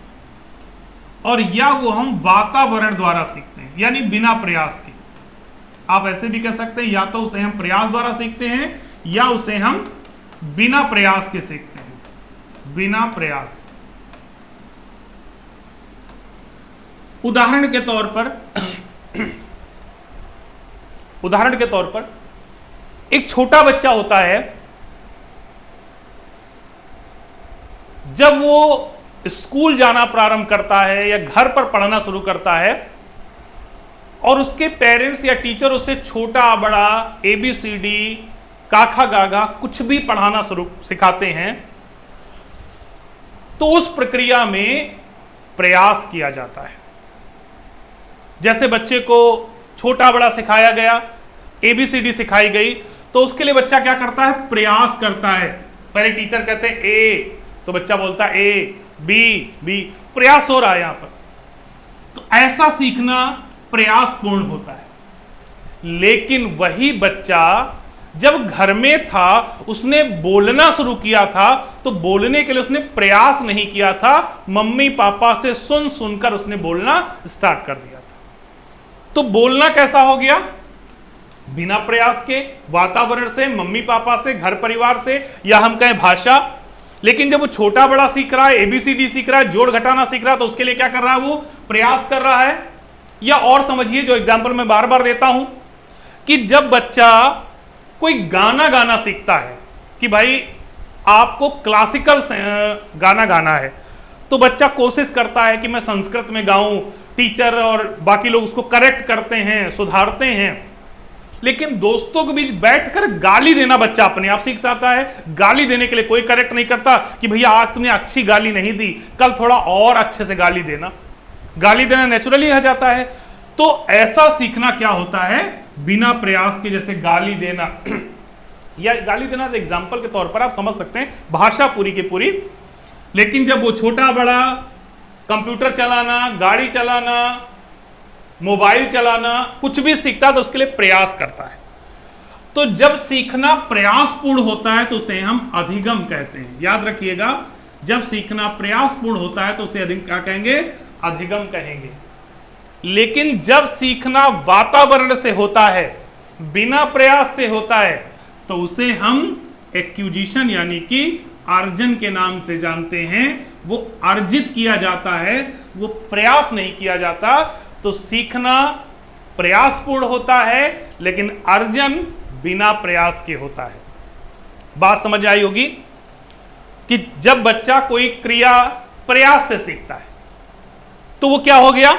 और या वो हम वातावरण द्वारा सीखते हैं, यानी बिना प्रयास के। आप ऐसे भी कह सकते हैं, या तो उसे हम प्रयास द्वारा सीखते हैं या उसे हम बिना प्रयास के सीखते हैं। बिना प्रयास। उदाहरण के तौर पर एक छोटा बच्चा होता है, जब वो स्कूल जाना प्रारंभ करता है या घर पर पढ़ना शुरू करता है और उसके पेरेंट्स या टीचर उसे छोटा बड़ा ABCD काखा गागा कुछ भी पढ़ाना सिखाते हैं, तो उस प्रक्रिया में प्रयास किया जाता है। जैसे बच्चे को छोटा बड़ा सिखाया गया, ABCD सिखाई गई, तो उसके लिए बच्चा क्या करता है? प्रयास करता है। पहले टीचर कहते हैं A, तो बच्चा बोलता है A, B, प्रयास हो रहा है यहां पर। तो ऐसा सीखना प्रयासपूर्ण होता है। लेकिन वही बच्चा जब घर में था, उसने बोलना शुरू किया था, तो बोलने के लिए उसने प्रयास नहीं किया था, मम्मी पापा से सुन सुनकर उसने बोलना स्टार्ट कर दिया था। तो बोलना कैसा हो गया? बिना प्रयास के, वातावरण से, मम्मी पापा से, घर परिवार से, या हम कहें भाषा। लेकिन जब वो छोटा बड़ा सीख रहा है, ABCD सीख रहा है, जोड़ घटाना सीख रहा है, तो उसके लिए क्या कर रहा है? वो प्रयास कर रहा है। या और समझिए, जो एग्जाम्पल मैं बार बार देता हूं, कि जब बच्चा कोई गाना गाना सीखता है, कि भाई आपको क्लासिकल गाना गाना है, तो बच्चा कोशिश करता है कि मैं संस्कृत में गाऊं, टीचर और बाकी लोग उसको करेक्ट करते हैं, सुधारते हैं। लेकिन दोस्तों के बीच बैठकर गाली देना बच्चा अपने आप सीख जाता है। गाली देने के लिए कोई करेक्ट नहीं करता कि भैया आज तुमने अच्छी गाली नहीं दी, कल थोड़ा और अच्छे से गाली देना। गाली देना नेचुरली आ जाता है। तो ऐसा सीखना क्या होता है? बिना प्रयास के। जैसे गाली देना या गाली देना एग्जाम्पल के तौर पर आप समझ सकते हैं, भाषा पूरी की पूरी। लेकिन जब वो छोटा बड़ा कंप्यूटर चलाना, गाड़ी चलाना, मोबाइल चलाना, कुछ भी सीखता है, तो उसके लिए प्रयास करता है। तो जब सीखना प्रयासपूर्ण होता है तो उसे हम अधिगम कहते हैं। याद रखिएगा, जब सीखना प्रयासपूर्ण होता है तो उसे क्या कहेंगे? अधिगम कहेंगे। लेकिन जब सीखना वातावरण से होता है, बिना प्रयास से होता है, तो उसे हम एक्विजिशन यानी कि अर्जन के नाम से जानते हैं। वो अर्जित किया जाता है, वो प्रयास नहीं किया जाता। तो सीखना प्रयासपूर्ण होता है, लेकिन अर्जन बिना प्रयास के होता है। बात समझ आई होगी कि जब बच्चा कोई क्रिया प्रयास से सीखता है तो वो क्या हो गया?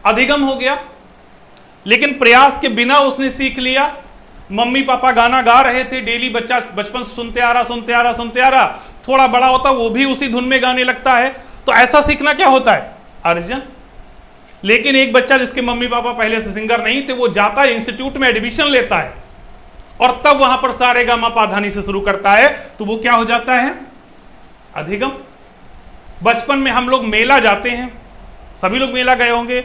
अधिगम हो गया। लेकिन प्रयास के बिना उसने सीख लिया। मम्मी पापा गाना गा रहे थे, डेली बच्चा बचपन सुनते आ रहा, थोड़ा बड़ा होता वो भी उसी धुन में गाने लगता है। तो ऐसा सीखना क्या होता है? अर्जन। लेकिन एक बच्चा जिसके मम्मी पापा पहले से सिंगर नहीं थे, वो जाता है इंस्टीट्यूट में एडमिशन लेता है और तब वहां पर सारे गा मा पा धा नी से शुरू करता है, तो वो क्या हो जाता है? अधिगम। बचपन में हम लोग मेला जाते हैं, सभी लोग मेला गए होंगे।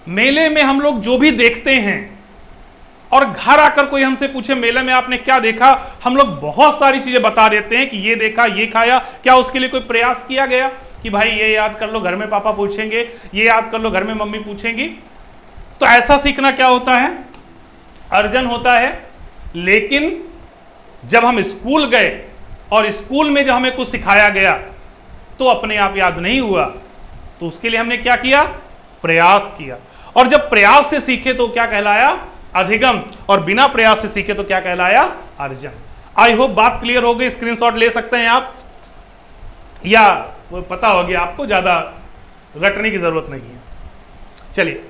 मेले में हम लोग जो भी देखते हैं और घर आकर कोई हमसे पूछे मेले में आपने क्या देखा, हम लोग बहुत सारी चीजें बता देते हैं कि ये देखा, ये खाया। क्या उसके लिए कोई प्रयास किया गया कि भाई ये याद कर लो, घर में पापा पूछेंगे, ये याद कर लो, घर में मम्मी पूछेंगी? तो ऐसा सीखना क्या होता है? अर्जन होता है। लेकिन जब हम स्कूल गए और स्कूल में जब हमें कुछ सिखाया गया तो अपने आप याद नहीं हुआ, तो उसके लिए हमने क्या किया? प्रयास किया। और जब प्रयास से सीखे तो क्या कहलाया? अधिगम। और बिना प्रयास से सीखे तो क्या कहलाया? अर्जन। आई होप बात क्लियर हो गई। स्क्रीनशॉट ले सकते हैं आप, या वो पता हो गया आपको, ज्यादा रटने की जरूरत नहीं है। चलिए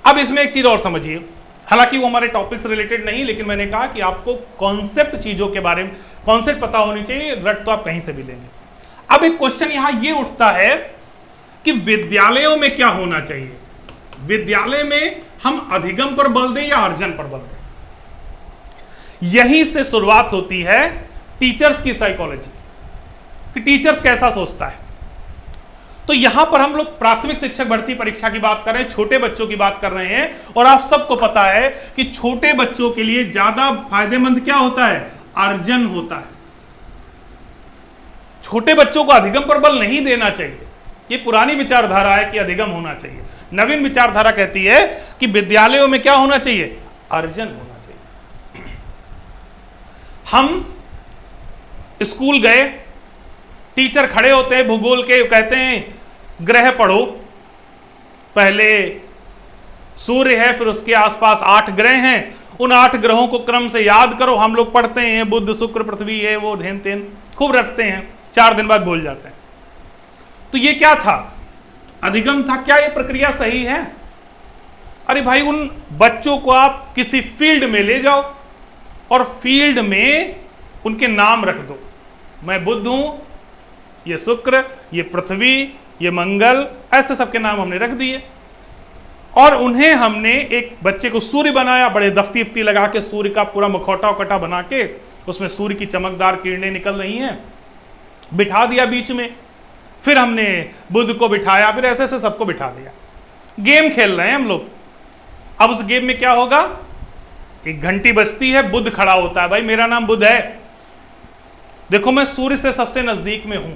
अब इसमें एक चीज और समझिए। हालांकि वो हमारे टॉपिक से रिलेटेड नहीं, लेकिन मैंने कहा कि आपको कॉन्सेप्ट, चीजों के बारे में कॉन्सेप्ट पता होनी चाहिए। रट तो आप कहीं से भी लेंगे। अब एक क्वेश्चन यहां ये उठता है कि विद्यालयों में क्या होना चाहिए? विद्यालय में हम अधिगम पर बल दें या अर्जन पर बल दें? यहीं से शुरुआत होती है टीचर्स की साइकोलॉजी, कि टीचर्स कैसा सोचता है। तो यहां पर हम लोग प्राथमिक शिक्षक भर्ती परीक्षा की बात कर रहे हैं, छोटे बच्चों की बात कर रहे हैं। और आप सबको पता है कि छोटे बच्चों के लिए ज्यादा फायदेमंद क्या होता है? अर्जन होता है। छोटे बच्चों को अधिगम पर बल नहीं देना चाहिए। ये पुरानी विचारधारा है कि अधिगम होना चाहिए। नवीन विचारधारा कहती है कि विद्यालयों में क्या होना चाहिए? अर्जन होना चाहिए। हम स्कूल गए, टीचर खड़े होते हैं भूगोल के, कहते हैं ग्रह पढ़ो। पहले सूर्य है, फिर उसके आसपास 8 ग्रह हैं, उन 8 ग्रहों को क्रम से याद करो। हम लोग पढ़ते हैं बुध शुक्र पृथ्वी ये वो धेन तेन, खूब रटते हैं, 4 दिन बाद भूल जाते हैं। तो ये क्या था? अधिगम था। क्या ये प्रक्रिया सही है? अरे भाई, उन बच्चों को आप किसी फील्ड में ले जाओ और फील्ड में उनके नाम रख दो। मैं बुध हूं, ये शुक्र, ये पृथ्वी, ये मंगल, ऐसे सबके नाम हमने रख दिए। और उन्हें हमने एक बच्चे को सूर्य बनाया, बड़े दफ्ती उफ्ती लगा के सूर्य का पूरा मुखौटा उकटा बना के उसमें सूर्य की चमकदार किरणें निकल रही हैं, बिठा दिया बीच में। फिर हमने बुध को बिठाया, फिर ऐसे ऐसे सबको बिठा दिया। गेम खेल रहे हैं हम लोग। अब उस गेम में क्या होगा? एक घंटी बजती है, बुध खड़ा होता है, भाई मेरा नाम बुध है, देखो मैं सूर्य से सबसे नजदीक में हूं,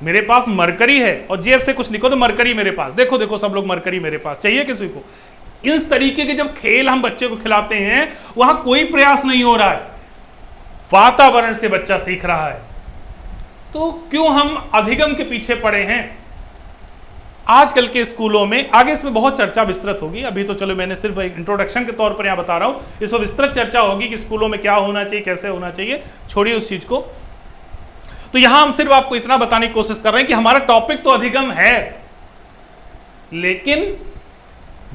मेरे पास मरकरी है, और जेब से कुछ निको तो मरकरी मेरे पास, देखो देखो सब लोग मरकरी मेरे पास, चाहिए किसी को? इस तरीके के जब खेल हम बच्चे को खिलाते हैं, वहां कोई प्रयास नहीं हो रहा है, वातावरण से बच्चा सीख रहा है। तो क्यों हम अधिगम के पीछे पड़े हैं? आजकल के स्कूलों में, आगे इसमें बहुत चर्चा विस्तृत होगी, अभी तो चलो मैंने सिर्फ एक इंट्रोडक्शन के तौर पर यहां बता रहा हूं, इस पर विस्तृत चर्चा होगी कि स्कूलों में क्या होना चाहिए, कैसे होना चाहिए, छोड़िए उस चीज को। तो यहां हम सिर्फ आपको इतना बताने की कोशिश कर रहे हैं कि हमारा टॉपिक तो अधिगम है, लेकिन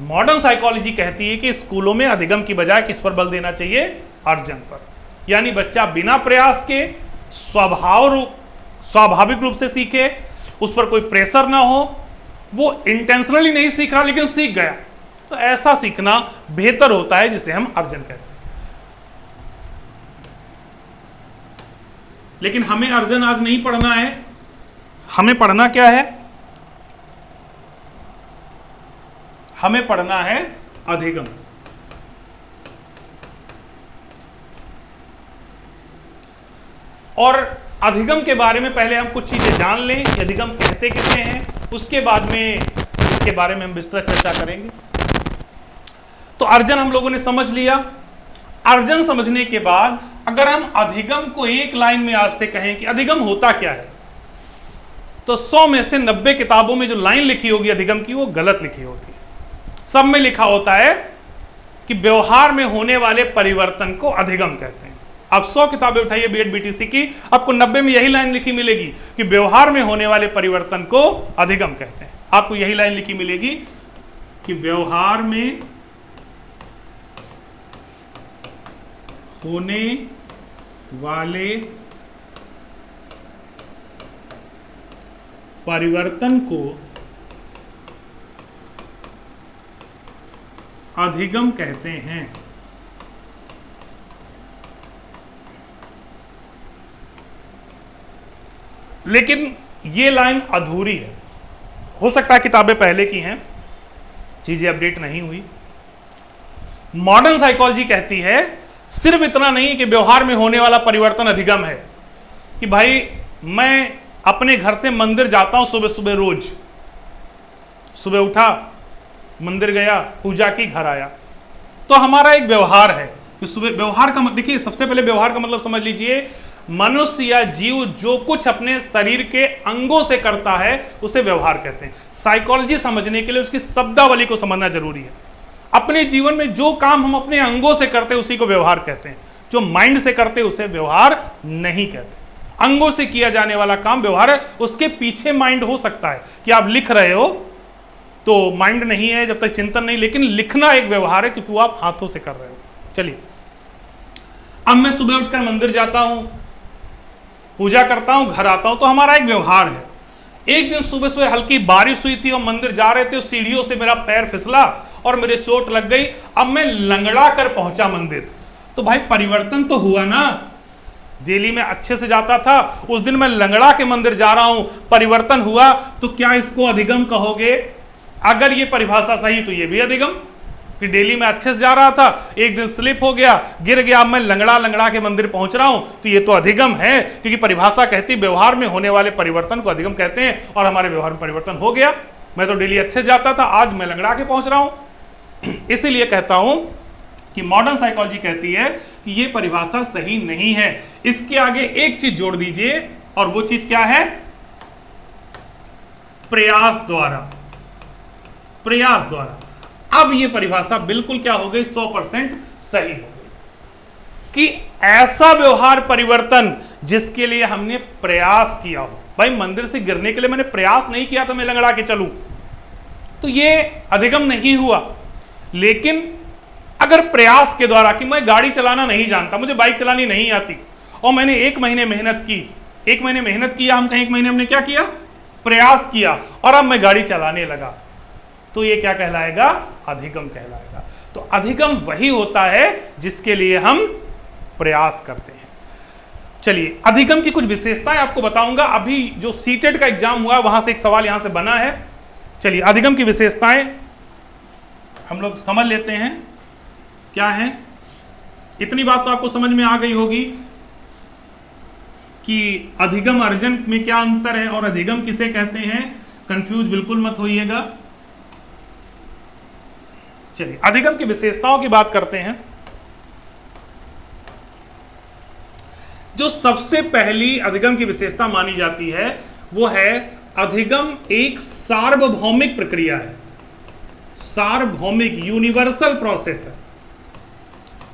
मॉडर्न साइकोलॉजी कहती है कि स्कूलों में अधिगम की बजाय किस पर बल देना चाहिए? अर्जन पर। यानी बच्चा बिना प्रयास के स्वाभाविक रूप से सीखे, उस पर कोई प्रेशर ना हो, वो इंटेंशनली नहीं सीख रहा लेकिन सीख गया, तो ऐसा सीखना बेहतर होता है, जिसे हम अर्जन कहते हैं। लेकिन हमें अर्जन आज नहीं पढ़ना है, हमें पढ़ना क्या है? हमें पढ़ना है अधिगम। और अधिगम के बारे में पहले हम कुछ चीजें जान लें कि अधिगम कहते किसे हैं, उसके बाद में इसके बारे में हम विस्तृत चर्चा करेंगे। तो अर्जन हम लोगों ने समझ लिया। अर्जन समझने के बाद अगर हम अधिगम को एक लाइन में आपसे कहें कि अधिगम होता क्या है, तो 100 में से 90 किताबों में जो लाइन लिखी होगी अधिगम की, वो गलत लिखी होती है। सब में लिखा होता है कि व्यवहार में होने वाले परिवर्तन को अधिगम कहते हैं। आप 100 किताबें उठाइए बीएड बीटीसी की, आपको 90 में यही लाइन लिखी मिलेगी कि व्यवहार में होने वाले परिवर्तन को अधिगम कहते हैं। आपको यही लाइन लिखी मिलेगी कि व्यवहार में होने वाले परिवर्तन को अधिगम कहते हैं। लेकिन ये लाइन अधूरी है। हो सकता है किताबें पहले की हैं, चीजें अपडेट नहीं हुई। मॉडर्न साइकोलॉजी कहती है सिर्फ इतना नहीं कि व्यवहार में होने वाला परिवर्तन अधिगम है, कि भाई मैं अपने घर से मंदिर जाता हूं सुबह सुबह, रोज सुबह उठा, मंदिर गया, पूजा की, घर आया, तो हमारा एक व्यवहार है कि सुबह व्यवहार का देखिए, सबसे पहले व्यवहार का मतलब समझ लीजिए, मनुष्य या जीव जो कुछ अपने शरीर के अंगों से करता है उसे व्यवहार कहते हैं। साइकोलॉजी समझने के लिए उसकी शब्दावली को समझना जरूरी है। अपने जीवन में जो काम हम अपने अंगों से करते हैं उसी को व्यवहार कहते हैं, जो माइंड से करते हैं उसे व्यवहार नहीं कहते। अंगों से किया जाने वाला काम व्यवहार है, उसके पीछे माइंड हो सकता है कि आप लिख रहे हो तो माइंड नहीं है जब तक चिंतन नहीं, लेकिन लिखना एक व्यवहार है क्योंकि वो आप हाथों से कर रहे हो। चलिए, अब मैं सुबह उठकर मंदिर जाता हूं, पूजा करता हूं, घर आता हूं, तो हमारा एक व्यवहार है। एक दिन सुबह सुबह हल्की बारिश हुई थी और मंदिर जा रहे थे, सीढ़ियों से मेरा पैर फिसला और मेरे चोट लग गई, अब मैं लंगड़ा कर पहुंचा मंदिर, तो भाई परिवर्तन तो हुआ ना। डेली में अच्छे से जाता था, उस दिन मैं लंगड़ा के मंदिर जा रहा हूं, परिवर्तन हुआ, तो क्या इसको अधिगम कहोगे? अगर ये परिभाषा सही तो ये भी अधिगम, कि डेली में अच्छे से जा रहा था, एक दिन स्लिप हो गया, गिर गया, अब मैं लंगड़ा के मंदिर पहुंच रहा हूं, तो ये तो अधिगम है, क्योंकि परिभाषा कहती व्यवहार में होने वाले परिवर्तन को अधिगम कहते हैं, और हमारे व्यवहार में परिवर्तन हो गया। मैं तो डेली अच्छे से जाता था, आज मैं लंगड़ा के पहुंच रहा हूं। इसीलिए कहता हूं कि मॉडर्न साइकोलॉजी कहती है कि ये परिभाषा सही नहीं है। इसके आगे एक चीज जोड़ दीजिए, और वो चीज क्या है? प्रयास द्वारा। प्रयास द्वारा। अब ये परिभाषा बिल्कुल क्या हो गई, 100% सही हो गई कि ऐसा व्यवहार परिवर्तन जिसके लिए हमने प्रयास किया हो। भाई मंदिर से गिरने के लिए मैंने प्रयास नहीं किया तो मैं लंगड़ा के चलूं, तो ये अधिगम नहीं हुआ। लेकिन अगर प्रयास के द्वारा कि मैं गाड़ी चलाना नहीं जानता, मुझे बाइक चलानी नहीं आती, और मैंने 1 महीने मेहनत की, 1 महीने मेहनत किया, हम कहीं 1 महीने हमने क्या किया, प्रयास किया, और अब मैं गाड़ी चलाने लगा, तो ये क्या कहलाएगा, अधिगम कहलाएगा। तो अधिगम वही होता है जिसके लिए हम प्रयास करते हैं। चलिए अधिगम की कुछ विशेषताएं आपको बताऊंगा। अभी जो सीटेट का एग्जाम हुआ वहां से एक सवाल यहां से बना है। चलिए अधिगम की विशेषताएं हम लोग समझ लेते हैं क्या है। इतनी बात तो आपको समझ में आ गई होगी कि अधिगम अर्जन में क्या अंतर है और अधिगम किसे कहते हैं, कंफ्यूज बिल्कुल मत होइएगा। चलिए अधिगम की विशेषताओं की बात करते हैं। जो सबसे पहली अधिगम की विशेषता मानी जाती है वो है अधिगम एक सार्वभौमिक प्रक्रिया है। सार्वभौमिक, यूनिवर्सल प्रोसेस है।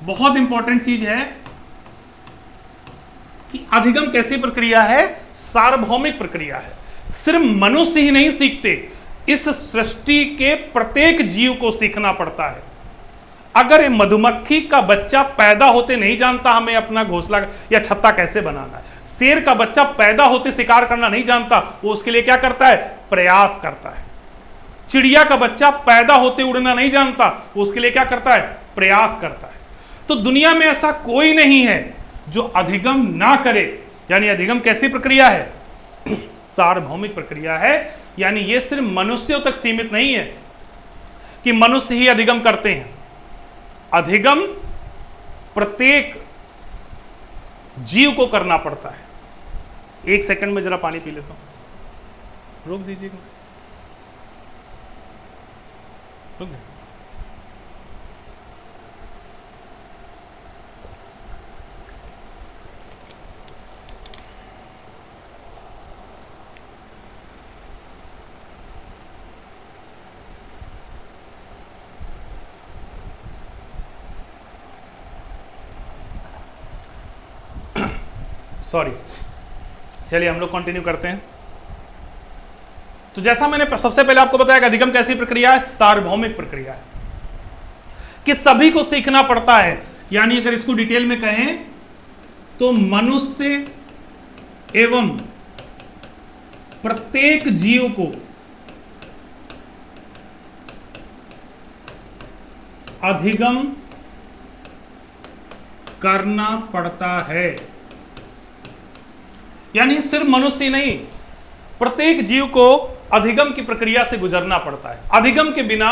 बहुत इंपॉर्टेंट चीज है कि अधिगम कैसी प्रक्रिया है, सार्वभौमिक प्रक्रिया है। सिर्फ मनुष्य ही नहीं सीखते, इस सृष्टि के प्रत्येक जीव को सीखना पड़ता है। अगर मधुमक्खी का बच्चा पैदा होते नहीं जानता हमें अपना घोंसला या छत्ता कैसे बनाना है, शेर का बच्चा पैदा होते शिकार करना नहीं जानता, वो उसके लिए क्या करता है, प्रयास करता है। चिड़िया का बच्चा पैदा होते उड़ना नहीं जानता, वो उसके लिए क्या करता है, प्रयास करता है। तो दुनिया में ऐसा कोई नहीं है जो अधिगम ना करे। यानी अधिगम कैसी प्रक्रिया है, सार्वभौमिक प्रक्रिया है। यानी ये सिर्फ मनुष्यों तक सीमित नहीं है कि मनुष्य ही अधिगम करते हैं। अधिगम प्रत्येक जीव को करना पड़ता है। 1 सेकंड में जरा पानी पी लेता हूं, रोक दीजिएगा, रुक गए। सॉरी, चलिए हम लोग कंटिन्यू करते हैं। तो जैसा मैंने सबसे पहले आपको बताया कि अधिगम कैसी प्रक्रिया है, सार्वभौमिक प्रक्रिया है कि सभी को सीखना पड़ता है। यानी अगर इसको डिटेल में कहें तो मनुष्य एवं प्रत्येक जीव को अधिगम करना पड़ता है। यानी सिर्फ मनुष्य नहीं, प्रत्येक जीव को अधिगम की प्रक्रिया से गुजरना पड़ता है। अधिगम के बिना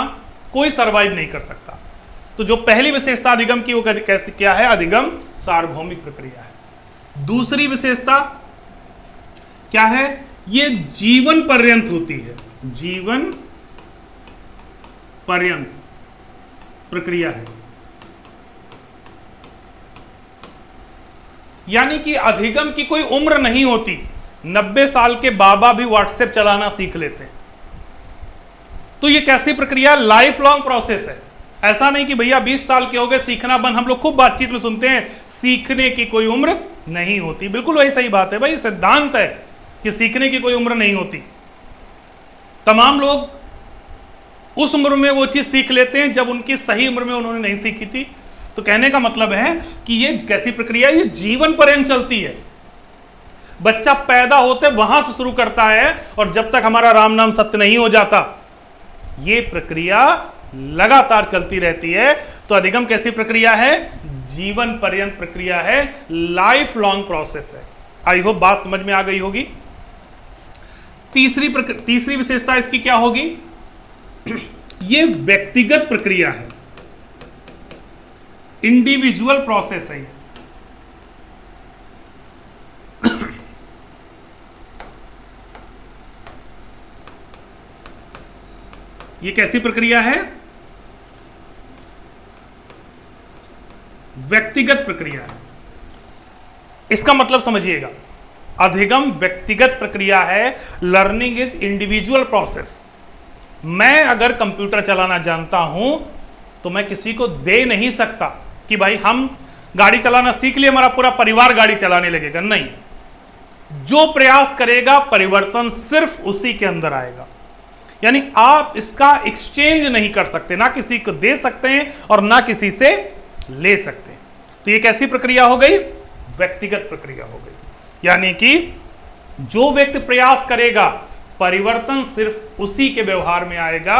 कोई सरवाइव नहीं कर सकता। तो जो पहली विशेषता अधिगम की वो कैसे क्या है, अधिगम सार्वभौमिक प्रक्रिया है। दूसरी विशेषता क्या है, ये जीवन पर्यंत होती है। जीवन पर्यंत प्रक्रिया है। यानी कि अधिगम की कोई उम्र नहीं होती। 90 साल के बाबा भी व्हाट्सएप चलाना सीख लेते हैं। तो ये कैसी प्रक्रिया, लाइफ लॉन्ग प्रोसेस है। ऐसा नहीं कि भैया 20 साल के हो गए सीखना बंद। हम लोग खूब बातचीत में सुनते हैं सीखने की कोई उम्र नहीं होती। बिल्कुल वही सही बात है भाई, सिद्धांत है कि सीखने की कोई उम्र नहीं होती। तमाम लोग उस उम्र में वो चीज सीख लेते हैं जब उनकी सही उम्र में उन्होंने नहीं सीखी थी। तो कहने का मतलब है कि ये कैसी प्रक्रिया है, ये जीवन पर्यंत चलती है। बच्चा पैदा होते वहां से शुरू करता है और जब तक हमारा राम नाम सत्य नहीं हो जाता, ये प्रक्रिया लगातार चलती रहती है। तो अधिगम कैसी प्रक्रिया है, जीवन पर्यंत प्रक्रिया है, लाइफ लॉन्ग प्रोसेस है। आई होप बात समझ में आ गई होगी। तीसरी विशेषता इसकी क्या होगी, ये व्यक्तिगत प्रक्रिया है, इंडिविजुअल प्रोसेस है। ये कैसी प्रक्रिया है, व्यक्तिगत प्रक्रिया है। इसका मतलब समझिएगा, अधिगम व्यक्तिगत प्रक्रिया है, लर्निंग इज इंडिविजुअल प्रोसेस। मैं अगर कंप्यूटर चलाना जानता हूं तो मैं किसी को दे नहीं सकता कि भाई हम गाड़ी चलाना सीख लिए, हमारा पूरा परिवार गाड़ी चलाने लगेगा। नहीं, जो प्रयास करेगा परिवर्तन सिर्फ उसी के अंदर आएगा। यानी आप इसका एक्सचेंज नहीं कर सकते, ना किसी को दे सकते हैं और ना किसी से ले सकते हैं। तो ये कैसी प्रक्रिया हो गई? व्यक्तिगत प्रक्रिया हो गई। यानी कि जो व्यक्ति प्रयास करेगा परिवर्तन सिर्फ उसी के व्यवहार में आएगा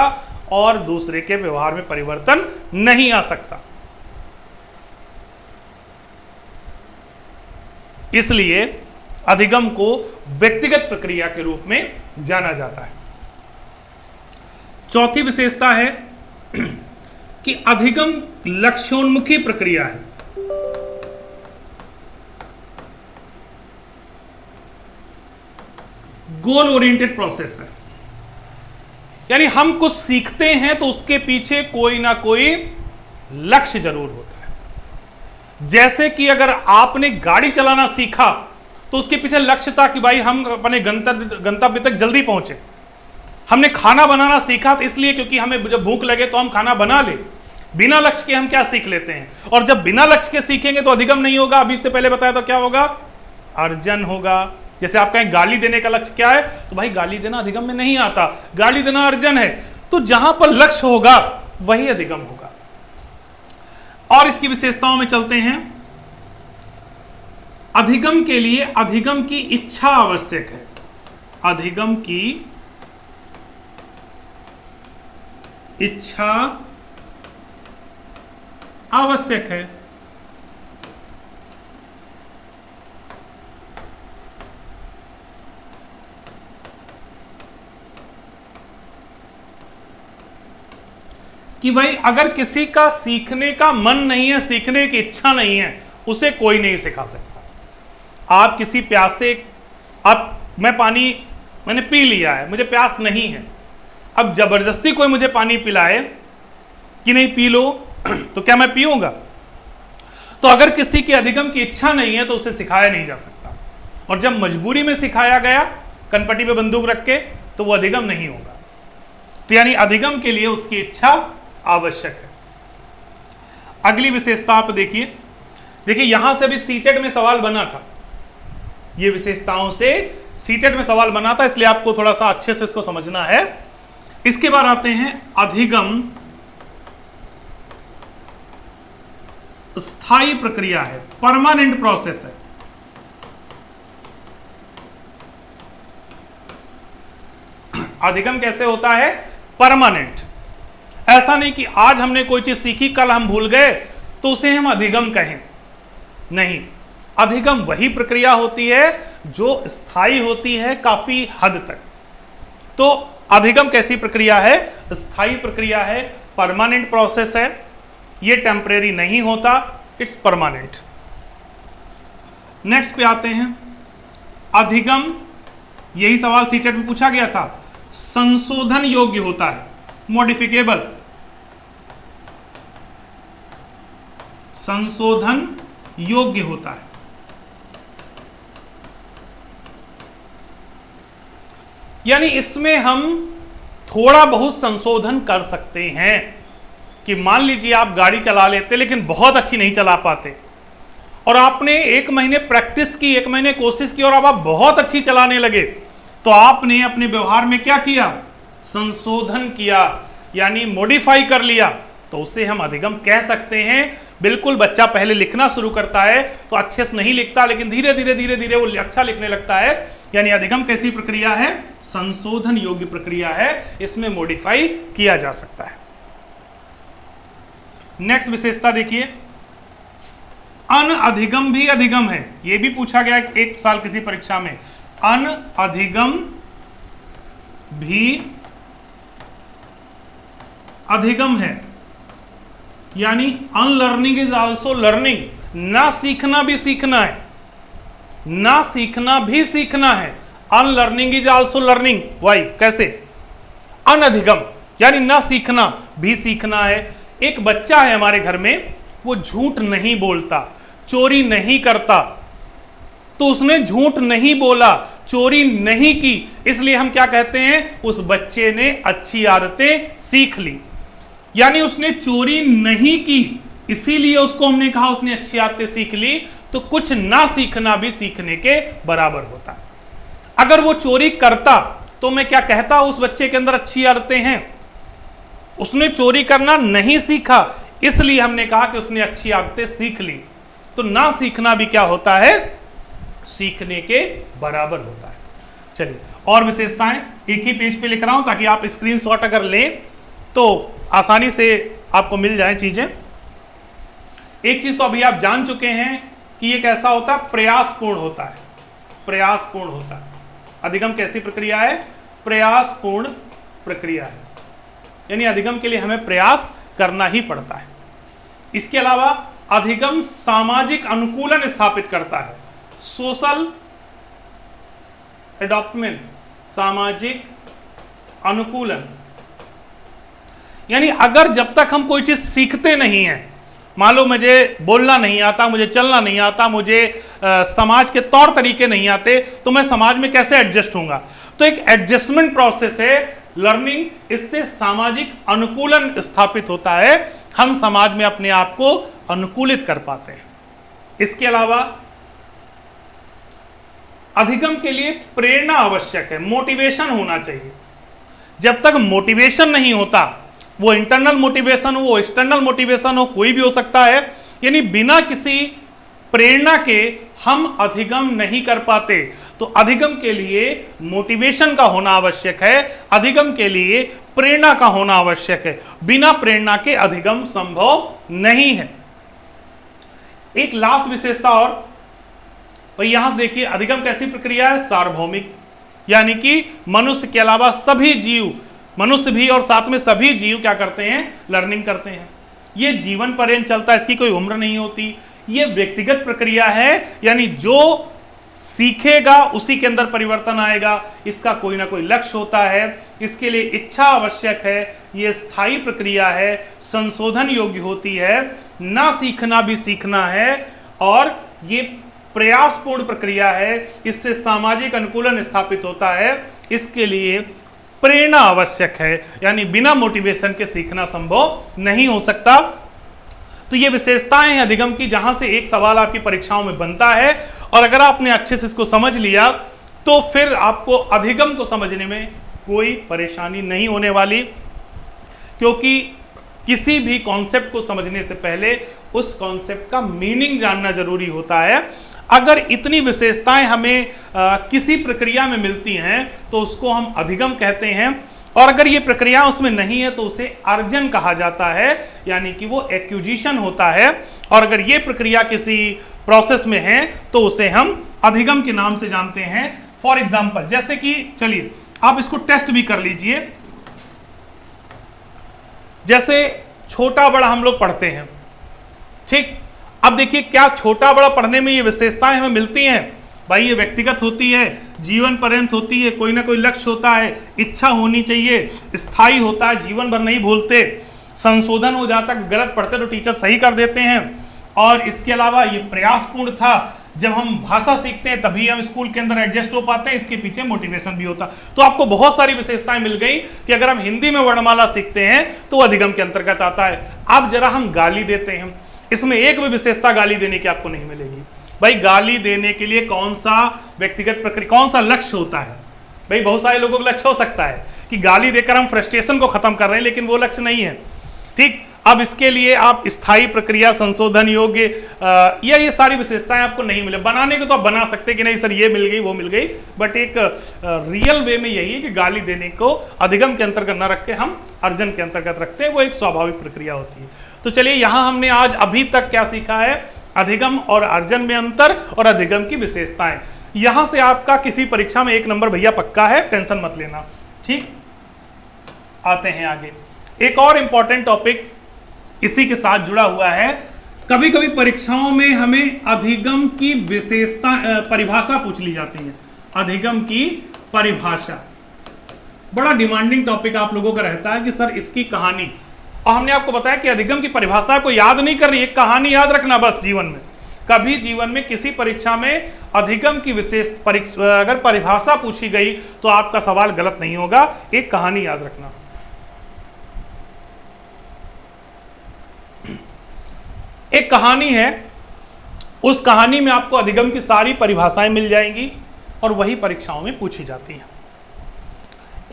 और दूसरे के व्यवहार में परिवर्तन नहीं आ सकता। इसलिए अधिगम को व्यक्तिगत प्रक्रिया के रूप में जाना जाता है। चौथी विशेषता है कि अधिगम लक्ष्योन्मुखी प्रक्रिया है। गोल ओरिएंटेड प्रोसेस है। यानी हम कुछ सीखते हैं तो उसके पीछे कोई ना कोई लक्ष्य जरूर होता है। जैसे कि अगर आपने गाड़ी चलाना सीखा तो उसके पीछे लक्ष्य था कि भाई हम अपने गंतव्य तक जल्दी पहुंचे। हमने खाना बनाना सीखा तो इसलिए क्योंकि हमें जब भूख लगे तो हम खाना बना ले। बिना लक्ष्य के हम क्या सीख लेते हैं, और जब बिना लक्ष्य के सीखेंगे तो अधिगम नहीं होगा। अभी से पहले बताया तो क्या होगा? अर्जन होगा। जैसे आप कहें गाली देने का लक्ष्य क्या है, तो भाई गाली देना अधिगम में नहीं आता, गाली देना अर्जन है। तो जहां पर लक्ष्य होगा वही अधिगम होगा। और इसकी विशेषताओं में चलते हैं। अधिगम के लिए अधिगम की इच्छा आवश्यक है। अधिगम की इच्छा आवश्यक है। कि भाई अगर किसी का सीखने का मन नहीं है, सीखने की इच्छा नहीं है, उसे कोई नहीं सिखा सकता। आप किसी प्यासे, मैंने पी लिया है, मुझे प्यास नहीं है, अब जबरदस्ती कोई मुझे पानी पिलाए कि नहीं पी लो तो क्या मैं पीऊंगा? तो अगर किसी की अधिगम की इच्छा नहीं है तो उसे सिखाया नहीं जा सकता। और जब मजबूरी में सिखाया गया कनपटी पे बंदूक रख के, तो वो अधिगम नहीं होगा। तो यानी अधिगम के लिए उसकी इच्छा आवश्यक है। अगली विशेषता आप देखिए यहां से भी सीटेट में सवाल बना था। ये विशेषताओं से सीटेट में सवाल बना था, इसलिए आपको थोड़ा सा अच्छे से इसको समझना है। इसके बाद आते हैं अधिगम स्थायी प्रक्रिया है, परमानेंट प्रोसेस है। अधिगम कैसे होता है? परमानेंट। ऐसा नहीं कि आज हमने कोई चीज सीखी, कल हम भूल गए तो उसे हम अधिगम कहें। नहीं, अधिगम वही प्रक्रिया होती है जो स्थायी होती है काफी हद तक। तो अधिगम कैसी प्रक्रिया है? स्थायी प्रक्रिया है, परमानेंट प्रोसेस है। ये टेम्परेरी नहीं होता, इट्स परमानेंट। नेक्स्ट पे आते हैं अधिगम, यही सवाल सीटेट में पूछा गया था, संशोधन योग्य होता है, मॉडिफिकेबल। संशोधन योग्य होता है। यानी इसमें हम थोड़ा बहुत संशोधन कर सकते हैं कि मान लीजिए आप गाड़ी चला लेते लेकिन बहुत अच्छी नहीं चला पाते, और आपने 1 महीने प्रैक्टिस की, 1 महीने कोशिश की और अब आप बहुत अच्छी चलाने लगे, तो आपने अपने व्यवहार में क्या किया? संशोधन किया, यानी मॉडिफाई कर लिया। तो उसे हम अधिगम कह सकते हैं। बिल्कुल, बच्चा पहले लिखना शुरू करता है तो अच्छे से नहीं लिखता, लेकिन धीरे धीरे वो अच्छा लिखने लगता है। यानी अधिगम कैसी प्रक्रिया है? संशोधन योग्य प्रक्रिया है, इसमें मॉडिफाई किया जा सकता है। नेक्स्ट विशेषता देखिए, अनअधिगम भी अधिगम है। यह भी पूछा गया एक साल किसी परीक्षा में। अनअधिगम भी अधिगम है, यानी अनलर्निंग इज आल्सो लर्निंग। ना सीखना भी सीखना है, ना सीखना भी सीखना है। Unlearning is also learning. Why? कैसे? अनअधिगम यानी ना सीखना भी सीखना है। एक बच्चा है हमारे घर में, वो झूठ नहीं बोलता, चोरी नहीं करता, तो उसने झूठ नहीं बोला, चोरी नहीं की, इसलिए हम क्या कहते हैं, उस बच्चे ने अच्छी आदतें सीख ली। यानी उसने चोरी नहीं की, इसीलिए उसको हमने कहा उसने अच्छी आदतें सीख ली। तो कुछ ना सीखना भी सीखने के बराबर होता है। अगर वो चोरी करता तो मैं क्या कहता, उस बच्चे के अंदर अच्छी आदतें हैं। उसने चोरी करना नहीं सीखा, इसलिए हमने कहा कि उसने अच्छी आदतें सीख ली। तो ना सीखना भी क्या होता है, सीखने के बराबर होता है। चलिए और विशेषताएं एक ही पेज पे लिख रहा हूं ताकि आप स्क्रीनशॉट अगर लें तो आसानी से आपको मिल जाए चीजें। एक चीज तो अभी आप जान चुके हैं कि ये कैसा होता है, प्रयासपूर्ण होता है। प्रयासपूर्ण होता है। अधिगम कैसी प्रक्रिया है, प्रयासपूर्ण प्रक्रिया है, यानी अधिगम के लिए हमें प्रयास करना ही पड़ता है। इसके अलावा अधिगम सामाजिक अनुकूलन स्थापित करता है, सोशल एडॉप्टमेंट, सामाजिक अनुकूलन। यानी अगर जब तक हम कोई चीज सीखते नहीं हैं, मान लो मुझे बोलना नहीं आता, मुझे चलना नहीं आता, मुझे समाज के तौर तरीके नहीं आते, तो मैं समाज में कैसे एडजस्ट होऊंगा। तो एक एडजस्टमेंट प्रोसेस है लर्निंग, इससे सामाजिक अनुकूलन स्थापित होता है, हम समाज में अपने आप को अनुकूलित कर पाते हैं। इसके अलावा अधिगम के लिए प्रेरणा आवश्यक है, मोटिवेशन होना चाहिए। जब तक मोटिवेशन नहीं होता, वो इंटरनल मोटिवेशन हो, वो एक्सटर्नल मोटिवेशन हो, कोई भी हो सकता है, यानी बिना किसी प्रेरणा के हम अधिगम नहीं कर पाते। तो अधिगम के लिए मोटिवेशन का होना आवश्यक है, अधिगम के लिए प्रेरणा का होना आवश्यक है। बिना प्रेरणा के अधिगम संभव नहीं है। एक लास्ट विशेषता और भाई, यहां देखिए अधिगम कैसी प्रक्रिया है, सार्वभौमिक, यानी कि मनुष्य के अलावा सभी जीव, मनुष्य भी और साथ में सभी जीव क्या करते हैं, लर्निंग करते हैं। ये जीवन पर्यंत चलता है, इसकी कोई उम्र नहीं होती। ये व्यक्तिगत प्रक्रिया है, यानी जो सीखेगा उसी के अंदर परिवर्तन आएगा। इसका कोई ना कोई लक्ष्य होता है, इसके लिए इच्छा आवश्यक है। ये स्थायी प्रक्रिया है, संशोधन योग्य होती है, ना सीखना भी सीखना है, और ये प्रयासपूर्ण प्रक्रिया है, इससे सामाजिक अनुकूलन स्थापित होता है। इसके लिए प्रेरणा आवश्यक है, यानी बिना मोटिवेशन के सीखना संभव नहीं हो सकता। तो ये विशेषताएं हैं अधिगम की, जहां से एक सवाल आपकी परीक्षाओं में बनता है, और अगर आपने अच्छे से इसको समझ लिया तो फिर आपको अधिगम को समझने में कोई परेशानी नहीं होने वाली, क्योंकि किसी भी कॉन्सेप्ट को समझने से पहले उस कॉन्सेप्ट का मीनिंग जानना जरूरी होता है। अगर इतनी विशेषताएं हमें किसी प्रक्रिया में मिलती हैं तो उसको हम अधिगम कहते हैं, और अगर ये प्रक्रिया उसमें नहीं है तो उसे अर्जन कहा जाता है, यानी कि वो एक्विजिशन होता है। और अगर ये प्रक्रिया किसी प्रोसेस में है तो उसे हम अधिगम के नाम से जानते हैं। फॉर एग्जाम्पल, जैसे कि चलिए आप इसको टेस्ट भी कर लीजिए। जैसे छोटा बड़ा हम लोग पढ़ते हैं, ठीक। अब देखिए क्या छोटा बड़ा पढ़ने में ये विशेषताएं हमें मिलती हैं। भाई ये व्यक्तिगत होती है, जीवन पर्यंत होती है, कोई ना कोई लक्ष्य होता है, इच्छा होनी चाहिए, स्थायी होता है, जीवन भर नहीं भूलते, संशोधन हो जाता है, गलत पढ़ते तो टीचर सही कर देते हैं। और इसके अलावा ये प्रयासपूर्ण था, जब हम भाषा सीखते हैं तभी हम स्कूल के अंदर एडजस्ट हो पाते हैं, इसके पीछे मोटिवेशन भी होता। तो आपको बहुत सारी विशेषताएं मिल गई कि अगर हम हिंदी में वर्णमाला सीखते हैं तो अधिगम के अंतर्गत आता है। अब जरा हम गाली देते हैं, इसमें एक भी विशेषता गाली देने की आपको नहीं मिलेगी। भाई गाली देने के लिए कौन सा व्यक्तिगत प्रक्रिया, कौन सा लक्ष्य होता है। भाई बहुत सारे लोगों का लक्ष्य हो सकता है कि गाली देकर हम फ्रस्ट्रेशन को खत्म कर रहे हैं, लेकिन वो लक्ष्य नहीं है, ठीक। अब इसके लिए आप स्थायी प्रक्रिया, संशोधन योग्य, ये सारी विशेषताएं आपको नहीं मिले। बनाने को तो आप बना सकते कि नहीं सर ये मिल गई वो मिल गई, बट एक रियल वे में यही है कि गाली देने को अधिगम के अंतर्गत न रख के हम अर्जन के अंतर्गत रखते हैं, वो एक स्वाभाविक प्रक्रिया होती है। तो चलिए यहां हमने आज अभी तक क्या सीखा है, अधिगम और अर्जन में अंतर और अधिगम की विशेषताएं। यहां से आपका किसी परीक्षा में 1 नंबर भैया पक्का है, टेंशन मत लेना, ठीक। आते हैं आगे, एक और इंपॉर्टेंट टॉपिक इसी के साथ जुड़ा हुआ है। कभी कभी परीक्षाओं में हमें अधिगम की विशेषता, परिभाषा पूछ ली जाती है। अधिगम की परिभाषा बड़ा डिमांडिंग टॉपिक आप लोगों का रहता है कि सर इसकी कहानी, और हमने आपको बताया कि अधिगम की परिभाषा को याद नहीं करनी, एक कहानी याद रखना बस जीवन में, कभी जीवन में किसी परीक्षा में अधिगम की विशेष अगर परिभाषा पूछी गई तो आपका सवाल गलत नहीं होगा। एक कहानी याद रखना, एक कहानी है, उस कहानी में आपको अधिगम की सारी परिभाषाएं मिल जाएंगी और वही परीक्षाओं में पूछी जाती हैं।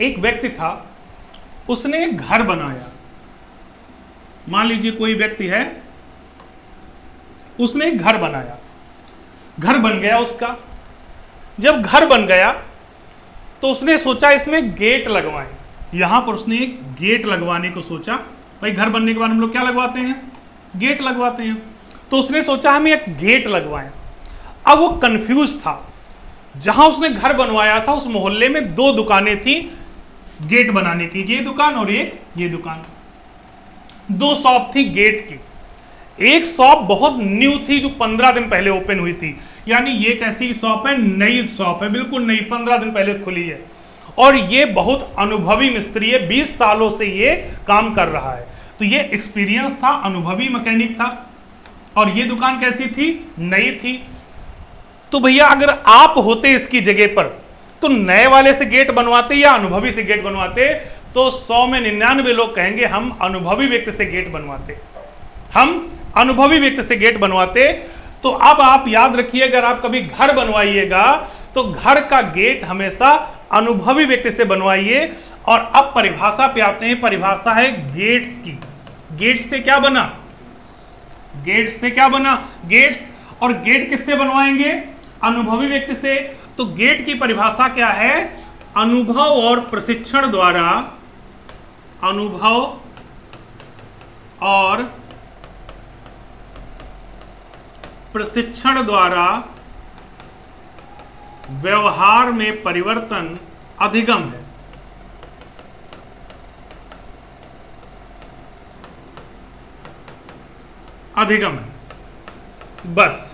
एक व्यक्ति था, उसने एक घर बनाया। मान लीजिए कोई व्यक्ति है, उसने एक घर बनाया, घर बन गया उसका। जब घर बन गया तो उसने सोचा इसमें गेट लगवाएं। यहां पर उसने एक गेट लगवाने को सोचा। भाई घर बनने के बाद हम लोग क्या लगवाते हैं? गेट लगवाते हैं। तो उसने सोचा हम एक गेट लगवाएं। अब वो कंफ्यूज था। जहां उसने घर बनवाया था उस मोहल्ले में 2 दुकानें थी गेट बनाने की, ये दुकान और एक ये दुकान। 2 शॉप थी गेट की। एक शॉप बहुत न्यू थी जो 15 दिन पहले ओपन हुई थी, यानी ये कैसी शॉप है? नई शॉप है, बिल्कुल नई, 15 दिन पहले खुली है। और ये बहुत अनुभवी मिस्त्री है, 20 सालों से ये काम कर रहा है। तो ये एक्सपीरियंस था, अनुभवी मैकेनिक था। और ये दुकान कैसी थी? नई थी। तो भैया अगर आप होते इसकी जगह पर तो नए वाले से गेट बनवाते या अनुभवी से गेट बनवाते? तो 100 में 99 लोग कहेंगे हम अनुभवी व्यक्ति से गेट बनवाते, हम अनुभवी व्यक्ति से गेट बनवाते। तो अब आप याद रखिए, अगर आप कभी घर बनवाइएगा तो घर का गेट हमेशा अनुभवी व्यक्ति से बनवाइए। और अब परिभाषा पे आते हैं। परिभाषा है गेट्स की। गेट्स से क्या बना? गेट्स से क्या बना? गेट्स। और गेट किससे बनवाएंगे? अनुभवी व्यक्ति से। तो गेट की परिभाषा क्या है? अनुभव और प्रशिक्षण द्वारा, अनुभव और प्रशिक्षण द्वारा व्यवहार में परिवर्तन अधिगम है। अधिगम है। बस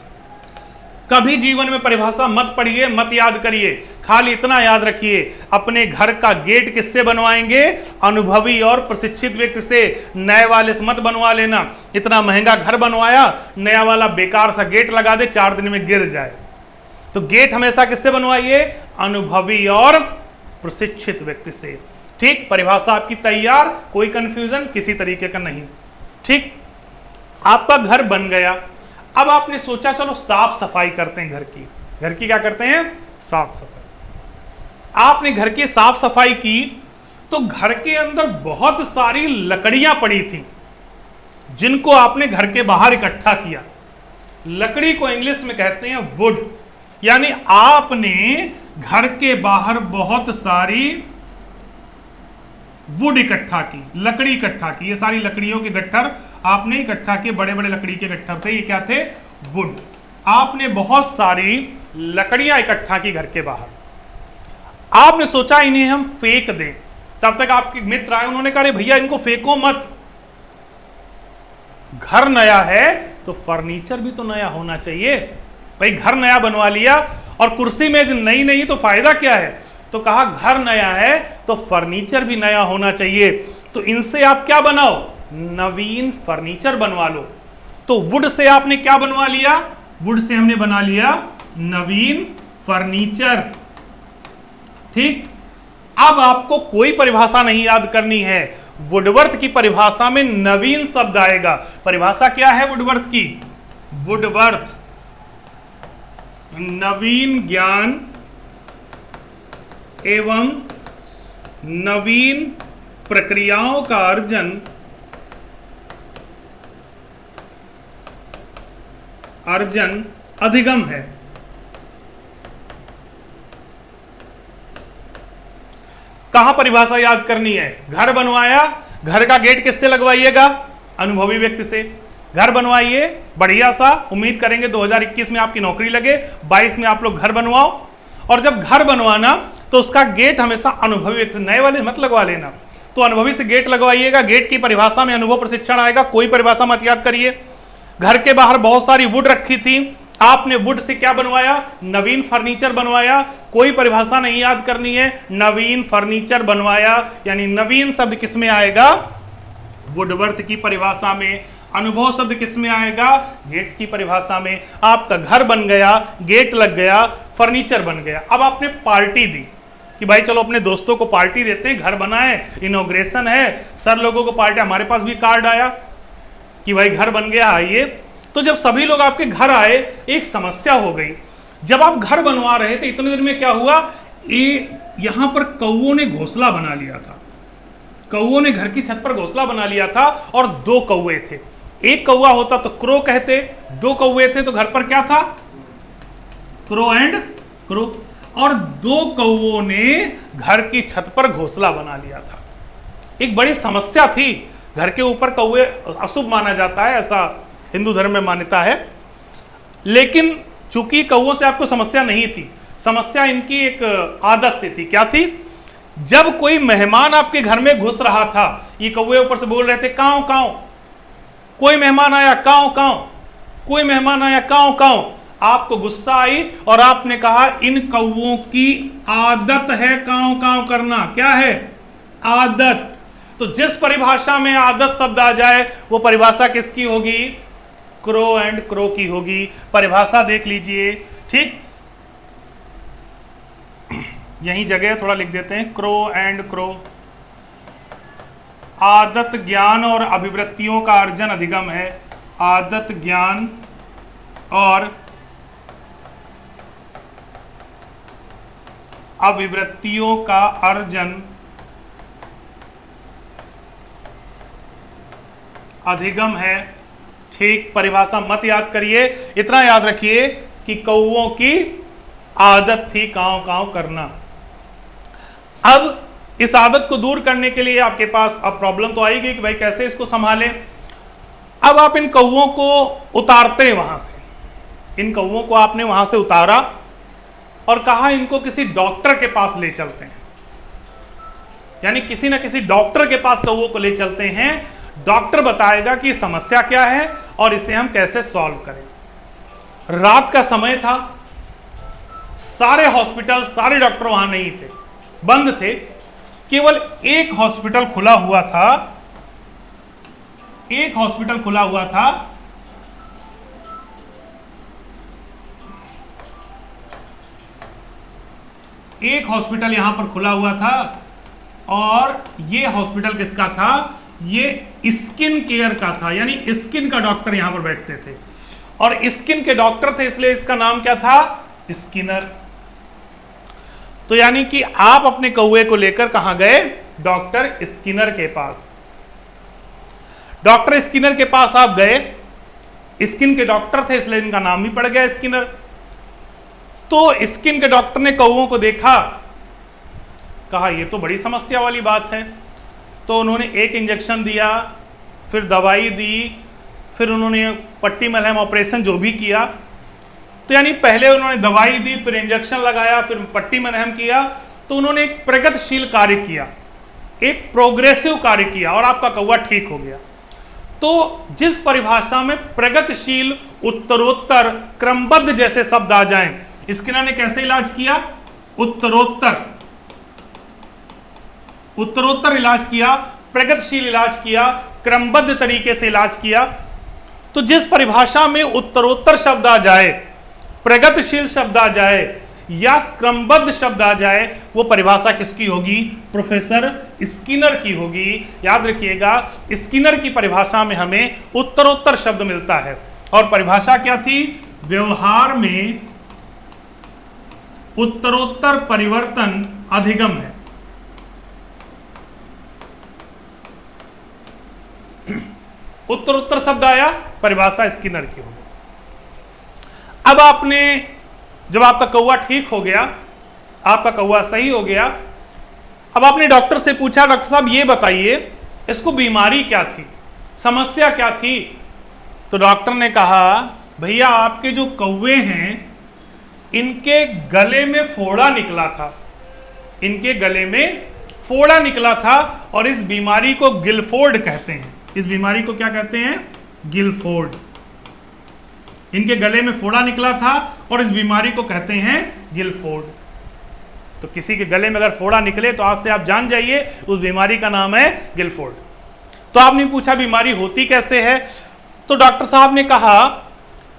कभी जीवन में परिभाषा मत पढ़िए, मत याद करिए, खाली इतना याद रखिए, अपने घर का गेट किससे बनवाएंगे? अनुभवी और प्रशिक्षित व्यक्ति से। नए वाले से मत बनवा लेना। इतना महंगा घर बनवाया, नया वाला बेकार सा गेट लगा दे, 4 दिन में गिर जाए। तो गेट हमेशा किससे बनवाइए? अनुभवी और प्रशिक्षित व्यक्ति से। ठीक, परिभाषा आपकी तैयार, कोई कंफ्यूजन किसी तरीके का नहीं। ठीक, आपका घर बन गया। अब आपने सोचा चलो साफ सफाई करते हैं घर की। घर की क्या करते हैं? साफ सफाई। आपने घर की साफ सफाई की तो घर के अंदर बहुत सारी लकड़ियां पड़ी थी जिनको आपने घर के बाहर इकट्ठा किया। लकड़ी को इंग्लिश में कहते हैं वुड। यानी आपने घर के बाहर बहुत सारी वुड इकट्ठा की, लकड़ी इकट्ठा की। ये सारी लकड़ियों के गट्ठर आपने इकट्ठा किए, बड़े बड़े लकड़ी के गट्ठर थे। ये क्या थे? वुड। आपने बहुत सारी लकड़ियां इकट्ठा की घर के बाहर। आपने सोचा इन्हें हम फेंक दें। तब तक आपके मित्र आए, उन्होंने कहा भैया इनको फेंको मत, घर नया है तो फर्नीचर भी तो नया होना चाहिए। भाई घर नया बनवा लिया और कुर्सी मेज नई नहीं तो फायदा क्या है? तो कहा घर नया है तो फर्नीचर भी नया होना चाहिए। तो इनसे आप क्या बनाओ? नवीन फर्नीचर बनवा लो। तो वुड से आपने क्या बनवा लिया? वुड से हमने बना लिया नवीन फर्नीचर। ठीक, अब आपको कोई परिभाषा नहीं याद करनी है। वुडवर्थ की परिभाषा में नवीन शब्द आएगा। परिभाषा क्या है वुडवर्थ की? वुडवर्थ नवीन ज्ञान एवं नवीन प्रक्रियाओं का अर्जन अधिगम है। कहां परिभाषा याद करनी है? घर बनवाया, घर का गेट किससे लगवाइएगा? अनुभवी व्यक्ति से। घर बनवाइए बढ़िया सा, उम्मीद करेंगे 2021 में आपकी नौकरी लगे, 22 में आप लोग घर बनवाओ। और जब घर बनवाना तो उसका गेट हमेशा अनुभवी व्यक्ति, नए वाले मत लगवा लेना। तो अनुभवी से गेट लगवाइएगा। गेट की परिभाषा में अनुभव प्रशिक्षण आएगा। कोई परिभाषा मत याद करिए। घर के बाहर बहुत सारी वुड रखी थी, आपने वुड से क्या बनवाया? नवीन फर्नीचर बनवाया। कोई परिभाषा नहीं याद करनी है, नवीन फर्नीचर बनवाया। यानी नवीन शब्द किस में आएगा? वुडवर्थ की परिभाषा में। अनुभव शब्द किस में आएगा? गेट्स की परिभाषा में। आपका घर बन गया, गेट लग गया, फर्नीचर बन गया। अब आपने पार्टी दी कि भाई चलो अपने दोस्तों को पार्टी देते हैं, घर बनाए, इनॉग्रेशन है, सर लोगों को पार्टी। हमारे पास भी कार्ड आया कि भाई घर बन गया, आइए। तो जब सभी लोग आपके घर आए, एक समस्या हो गई। जब आप घर बनवा रहे थे, इतनी देर में क्या हुआ, यहां पर कौओं ने घोंसला बना लिया था। कौओं ने घर की छत पर घोंसला बना लिया था और 2 कौए थे। एक कौआ होता तो क्रो कहते, 2 कौए थे तो घर पर क्या था? Crow and crow. और 2 कौओं ने घर की छत पर घोंसला बना लिया था। एक बड़ी समस्या थी। घर के ऊपर कौए अशुभ माना जाता है, ऐसा हिंदू धर्म में मान्यता है। लेकिन चूंकि कौओं से आपको समस्या नहीं थी, समस्या इनकी एक आदत से थी। क्या थी? जब कोई मेहमान आपके घर में घुस रहा था, ये कौवे ऊपर से बोल रहे थे काऊ काऊ, कोई मेहमान आया काऊ काऊ, कोई मेहमान आया काऊ काऊ। आपको गुस्सा आई और आपने कहा इन कौवों की आदत है काऊ काऊ करना। क्या है? आदत। तो जिस परिभाषा में आदत शब्द आ जाए, वो परिभाषा किसकी होगी? क्रो एंड क्रो की होगी। परिभाषा देख लीजिए, ठीक, यही जगह थोड़ा लिख देते हैं, क्रो एंड क्रो। आदत ज्ञान और अभिवृत्तियों का अर्जन अधिगम है। आदत ज्ञान और अभिवृत्तियों का अर्जन अधिगम है। ठीक, परिभाषा मत याद करिए, इतना याद रखिए कि कौओं की आदत थी कांव कांव करना। अब इस आदत को दूर करने के लिए आपके पास अब प्रॉब्लम तो आएगी कि भाई कैसे इसको संभालें। अब आप इन कौओं को उतारते हैं वहां से। इन कौओं को आपने वहां से उतारा और कहा इनको किसी डॉक्टर के पास ले चलते हैं, यानी किसी ना किसी डॉक्टर के पास कौओं को ले चलते हैं। डॉक्टर बताएगा कि समस्या क्या है और इसे हम कैसे सॉल्व करें। रात का समय था, सारे हॉस्पिटल, सारे डॉक्टर वहां नहीं थे, बंद थे। केवल एक हॉस्पिटल खुला हुआ था, एक हॉस्पिटल खुला हुआ था। एक हॉस्पिटल यहां पर खुला हुआ था और ये हॉस्पिटल किसका था? ये स्किन केयर का था, यानी स्किन का डॉक्टर यहां पर बैठते थे और स्किन के डॉक्टर थे, इसलिए इसका नाम क्या था? स्किनर। तो यानी कि आप अपने कौवे को लेकर कहां गए? डॉक्टर स्किनर के पास। डॉक्टर स्किनर के पास आप गए, स्किन के डॉक्टर थे इसलिए इनका नाम ही पड़ गया स्किनर। तो स्किन के डॉक्टर ने कौवों को देखा, कहा ये तो बड़ी समस्या वाली बात है। तो उन्होंने एक इंजेक्शन दिया, फिर दवाई दी, फिर उन्होंने पट्टी मलहम ऑपरेशन जो भी किया। तो यानी पहले उन्होंने दवाई दी, फिर इंजेक्शन लगाया, फिर पट्टी मलहम किया। तो उन्होंने एक प्रगतिशील कार्य किया, एक प्रोग्रेसिव कार्य किया और आपका कौवा ठीक हो गया। तो जिस परिभाषा में प्रगतिशील, उत्तरोत्तर, क्रमबद्ध जैसे शब्द आ जाएं, स्किनर ने कैसे इलाज किया? उत्तरोत्तर, उत्तरोत्तर इलाज किया, प्रगतिशील इलाज किया, क्रमबद्ध तरीके से इलाज किया। तो जिस परिभाषा में उत्तरोत्तर शब्द आ जाए, प्रगतिशील शब्द आ जाए या क्रमबद्ध शब्द आ जाए, वो परिभाषा किसकी होगी? प्रोफेसर स्किनर की होगी। याद रखिएगा, स्किनर की परिभाषा में हमें उत्तरोत्तर शब्द मिलता है और परिभाषा क्या थी? व्यवहार में उत्तरोत्तर परिवर्तन अधिगम है। उत्तरोत्तर शब्द आया, परिभाषा स्किनर की होगी। अब आपने, जब आपका कौवा ठीक हो गया, आपका कौवा सही हो गया, अब आपने डॉक्टर से पूछा, डॉक्टर साहब ये बताइए इसको बीमारी क्या थी, समस्या क्या थी? तो डॉक्टर ने कहा भैया आपके जो कौवे हैं इनके गले में फोड़ा निकला था, इनके गले में फोड़ा निकला था और इस बीमारी को गिलफोर्ड कहते हैं। इस बीमारी को क्या कहते हैं? गिलफोर्ड। इनके गले में फोड़ा निकला था और इस बीमारी को कहते हैं गिलफोर्ड। तो किसी के गले में अगर फोड़ा निकले तो आज से आप जान जाइए उस बीमारी का नाम है गिलफोर्ड। तो आपने पूछा बीमारी होती कैसे है? तो डॉक्टर साहब ने कहा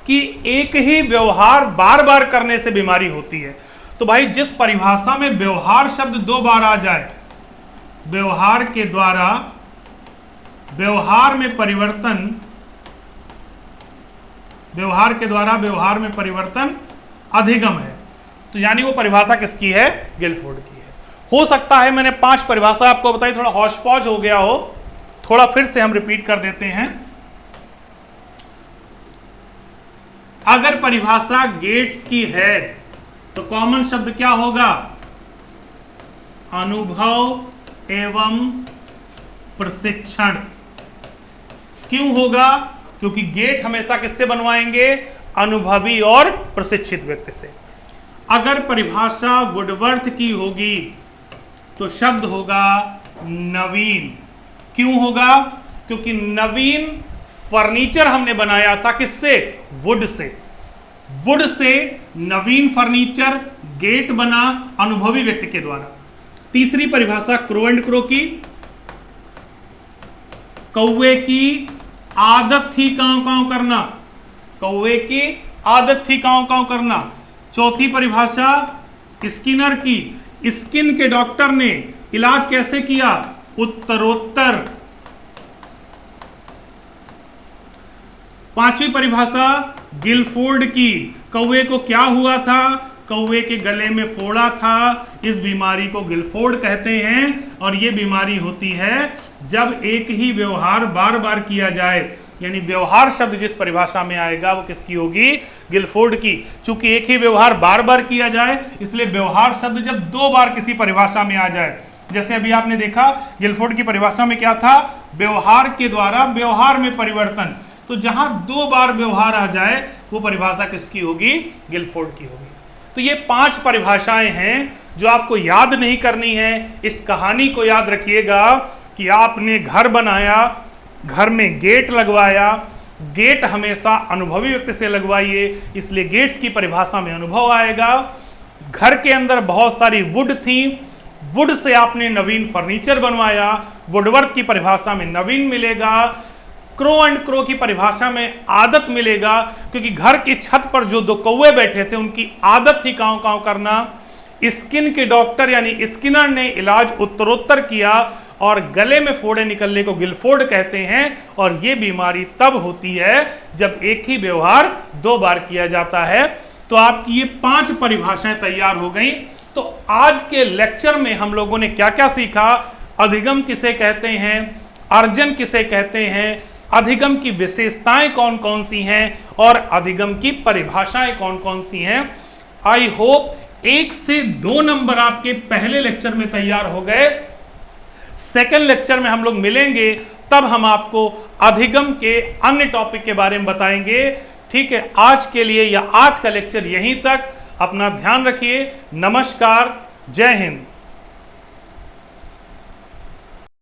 कि एक ही व्यवहार बार बार करने से बीमारी होती है। तो भाई जिस परिभाषा में व्यवहार शब्द 2 बार आ जाए, व्यवहार के द्वारा व्यवहार में परिवर्तन, व्यवहार के द्वारा व्यवहार में परिवर्तन अधिगम है, तो यानी वो परिभाषा किसकी है? गिलफोर्ड की है। हो सकता है मैंने 5 परिभाषा आपको बताई, थोड़ा हौच पौच हो गया हो, थोड़ा फिर से हम रिपीट कर देते हैं। अगर परिभाषा गेट्स की है तो कॉमन शब्द क्या होगा? अनुभव एवं प्रशिक्षण। क्यों होगा? क्योंकि गेट हमेशा किससे बनवाएंगे? अनुभवी और प्रशिक्षित व्यक्ति से। अगर परिभाषा वुडवर्थ की होगी तो शब्द होगा नवीन। क्यों होगा? क्योंकि नवीन फर्नीचर हमने बनाया था किससे? Would say. Would say Naveen furniture, gate बना अनुभवी व्यक्ति के द्वारा। तीसरी परिभाषा क्रो एंड क्रो की, कौवे की आदत थी कांव कांव करना, कौवे की आदत थी कांव कांव करना। चौथी परिभाषा स्किनर की, स्किन के डॉक्टर ने इलाज कैसे किया? उत्तरोत्तर। पांचवी परिभाषा गिलफोर्ड की, कौवे को क्या हुआ था? कौवे के गले में फोड़ा था, इस बीमारी को गिलफोर्ड कहते हैं। और यह बीमारी होती है जब एक ही व्यवहार बार बार किया जाए, यानी व्यवहार शब्द जिस परिभाषा में आएगा वो किसकी होगी? गिलफोर्ड की। चूंकि एक ही व्यवहार बार बार किया जाए, इसलिए व्यवहार शब्द जब 2 बार किसी परिभाषा में आ जाए, जैसे अभी आपने देखा गिलफोर्ड की परिभाषा में क्या था? व्यवहार के द्वारा व्यवहार में परिवर्तन। तो जहां 2 बार व्यवहार आ जाए वो परिभाषा किसकी होगी? गिलफोर्ड की होगी। तो ये 5 परिभाषाएं हैं जो आपको याद नहीं करनी है। इस कहानी को याद रखिएगा कि आपने घर बनाया, घर में गेट लगवाया, गेट हमेशा अनुभवी व्यक्ति से लगवाइए, इसलिए गेट्स की परिभाषा में अनुभव आएगा। घर के अंदर बहुत सारी वुड थी, वुड से आपने नवीन फर्नीचर बनवाया, वुडवर्थ की परिभाषा में नवीन मिलेगा। क्रो एंड क्रो की परिभाषा में आदत मिलेगा, क्योंकि घर की छत पर जो 2 कौवे बैठे थे उनकी आदत थी कांव कांव करना। स्किन के डॉक्टर यानी स्किनर ने इलाज उत्तरोत्तर किया, और गले में फोड़े निकलने को गिलफोर्ड कहते हैं। और यह बीमारी तब होती है जब एक ही व्यवहार 2 बार किया जाता है। तो आपकी ये 5 परिभाषाएं तैयार हो गई। तो आज के लेक्चर में हम लोगों ने क्या क्या सीखा? अधिगम किसे कहते हैं, अर्जन किसे कहते हैं, अधिगम की विशेषताएं कौन कौन सी हैं, और अधिगम की परिभाषाएं कौन कौन सी हैं। आई होप 1 से 2 नंबर आपके पहले लेक्चर में तैयार हो गए। सेकेंड लेक्चर में हम लोग मिलेंगे, तब हम आपको अधिगम के अन्य टॉपिक के बारे में बताएंगे। ठीक है, आज के लिए या आज का लेक्चर यहीं तक। अपना ध्यान रखिए। नमस्कार, जय हिंद।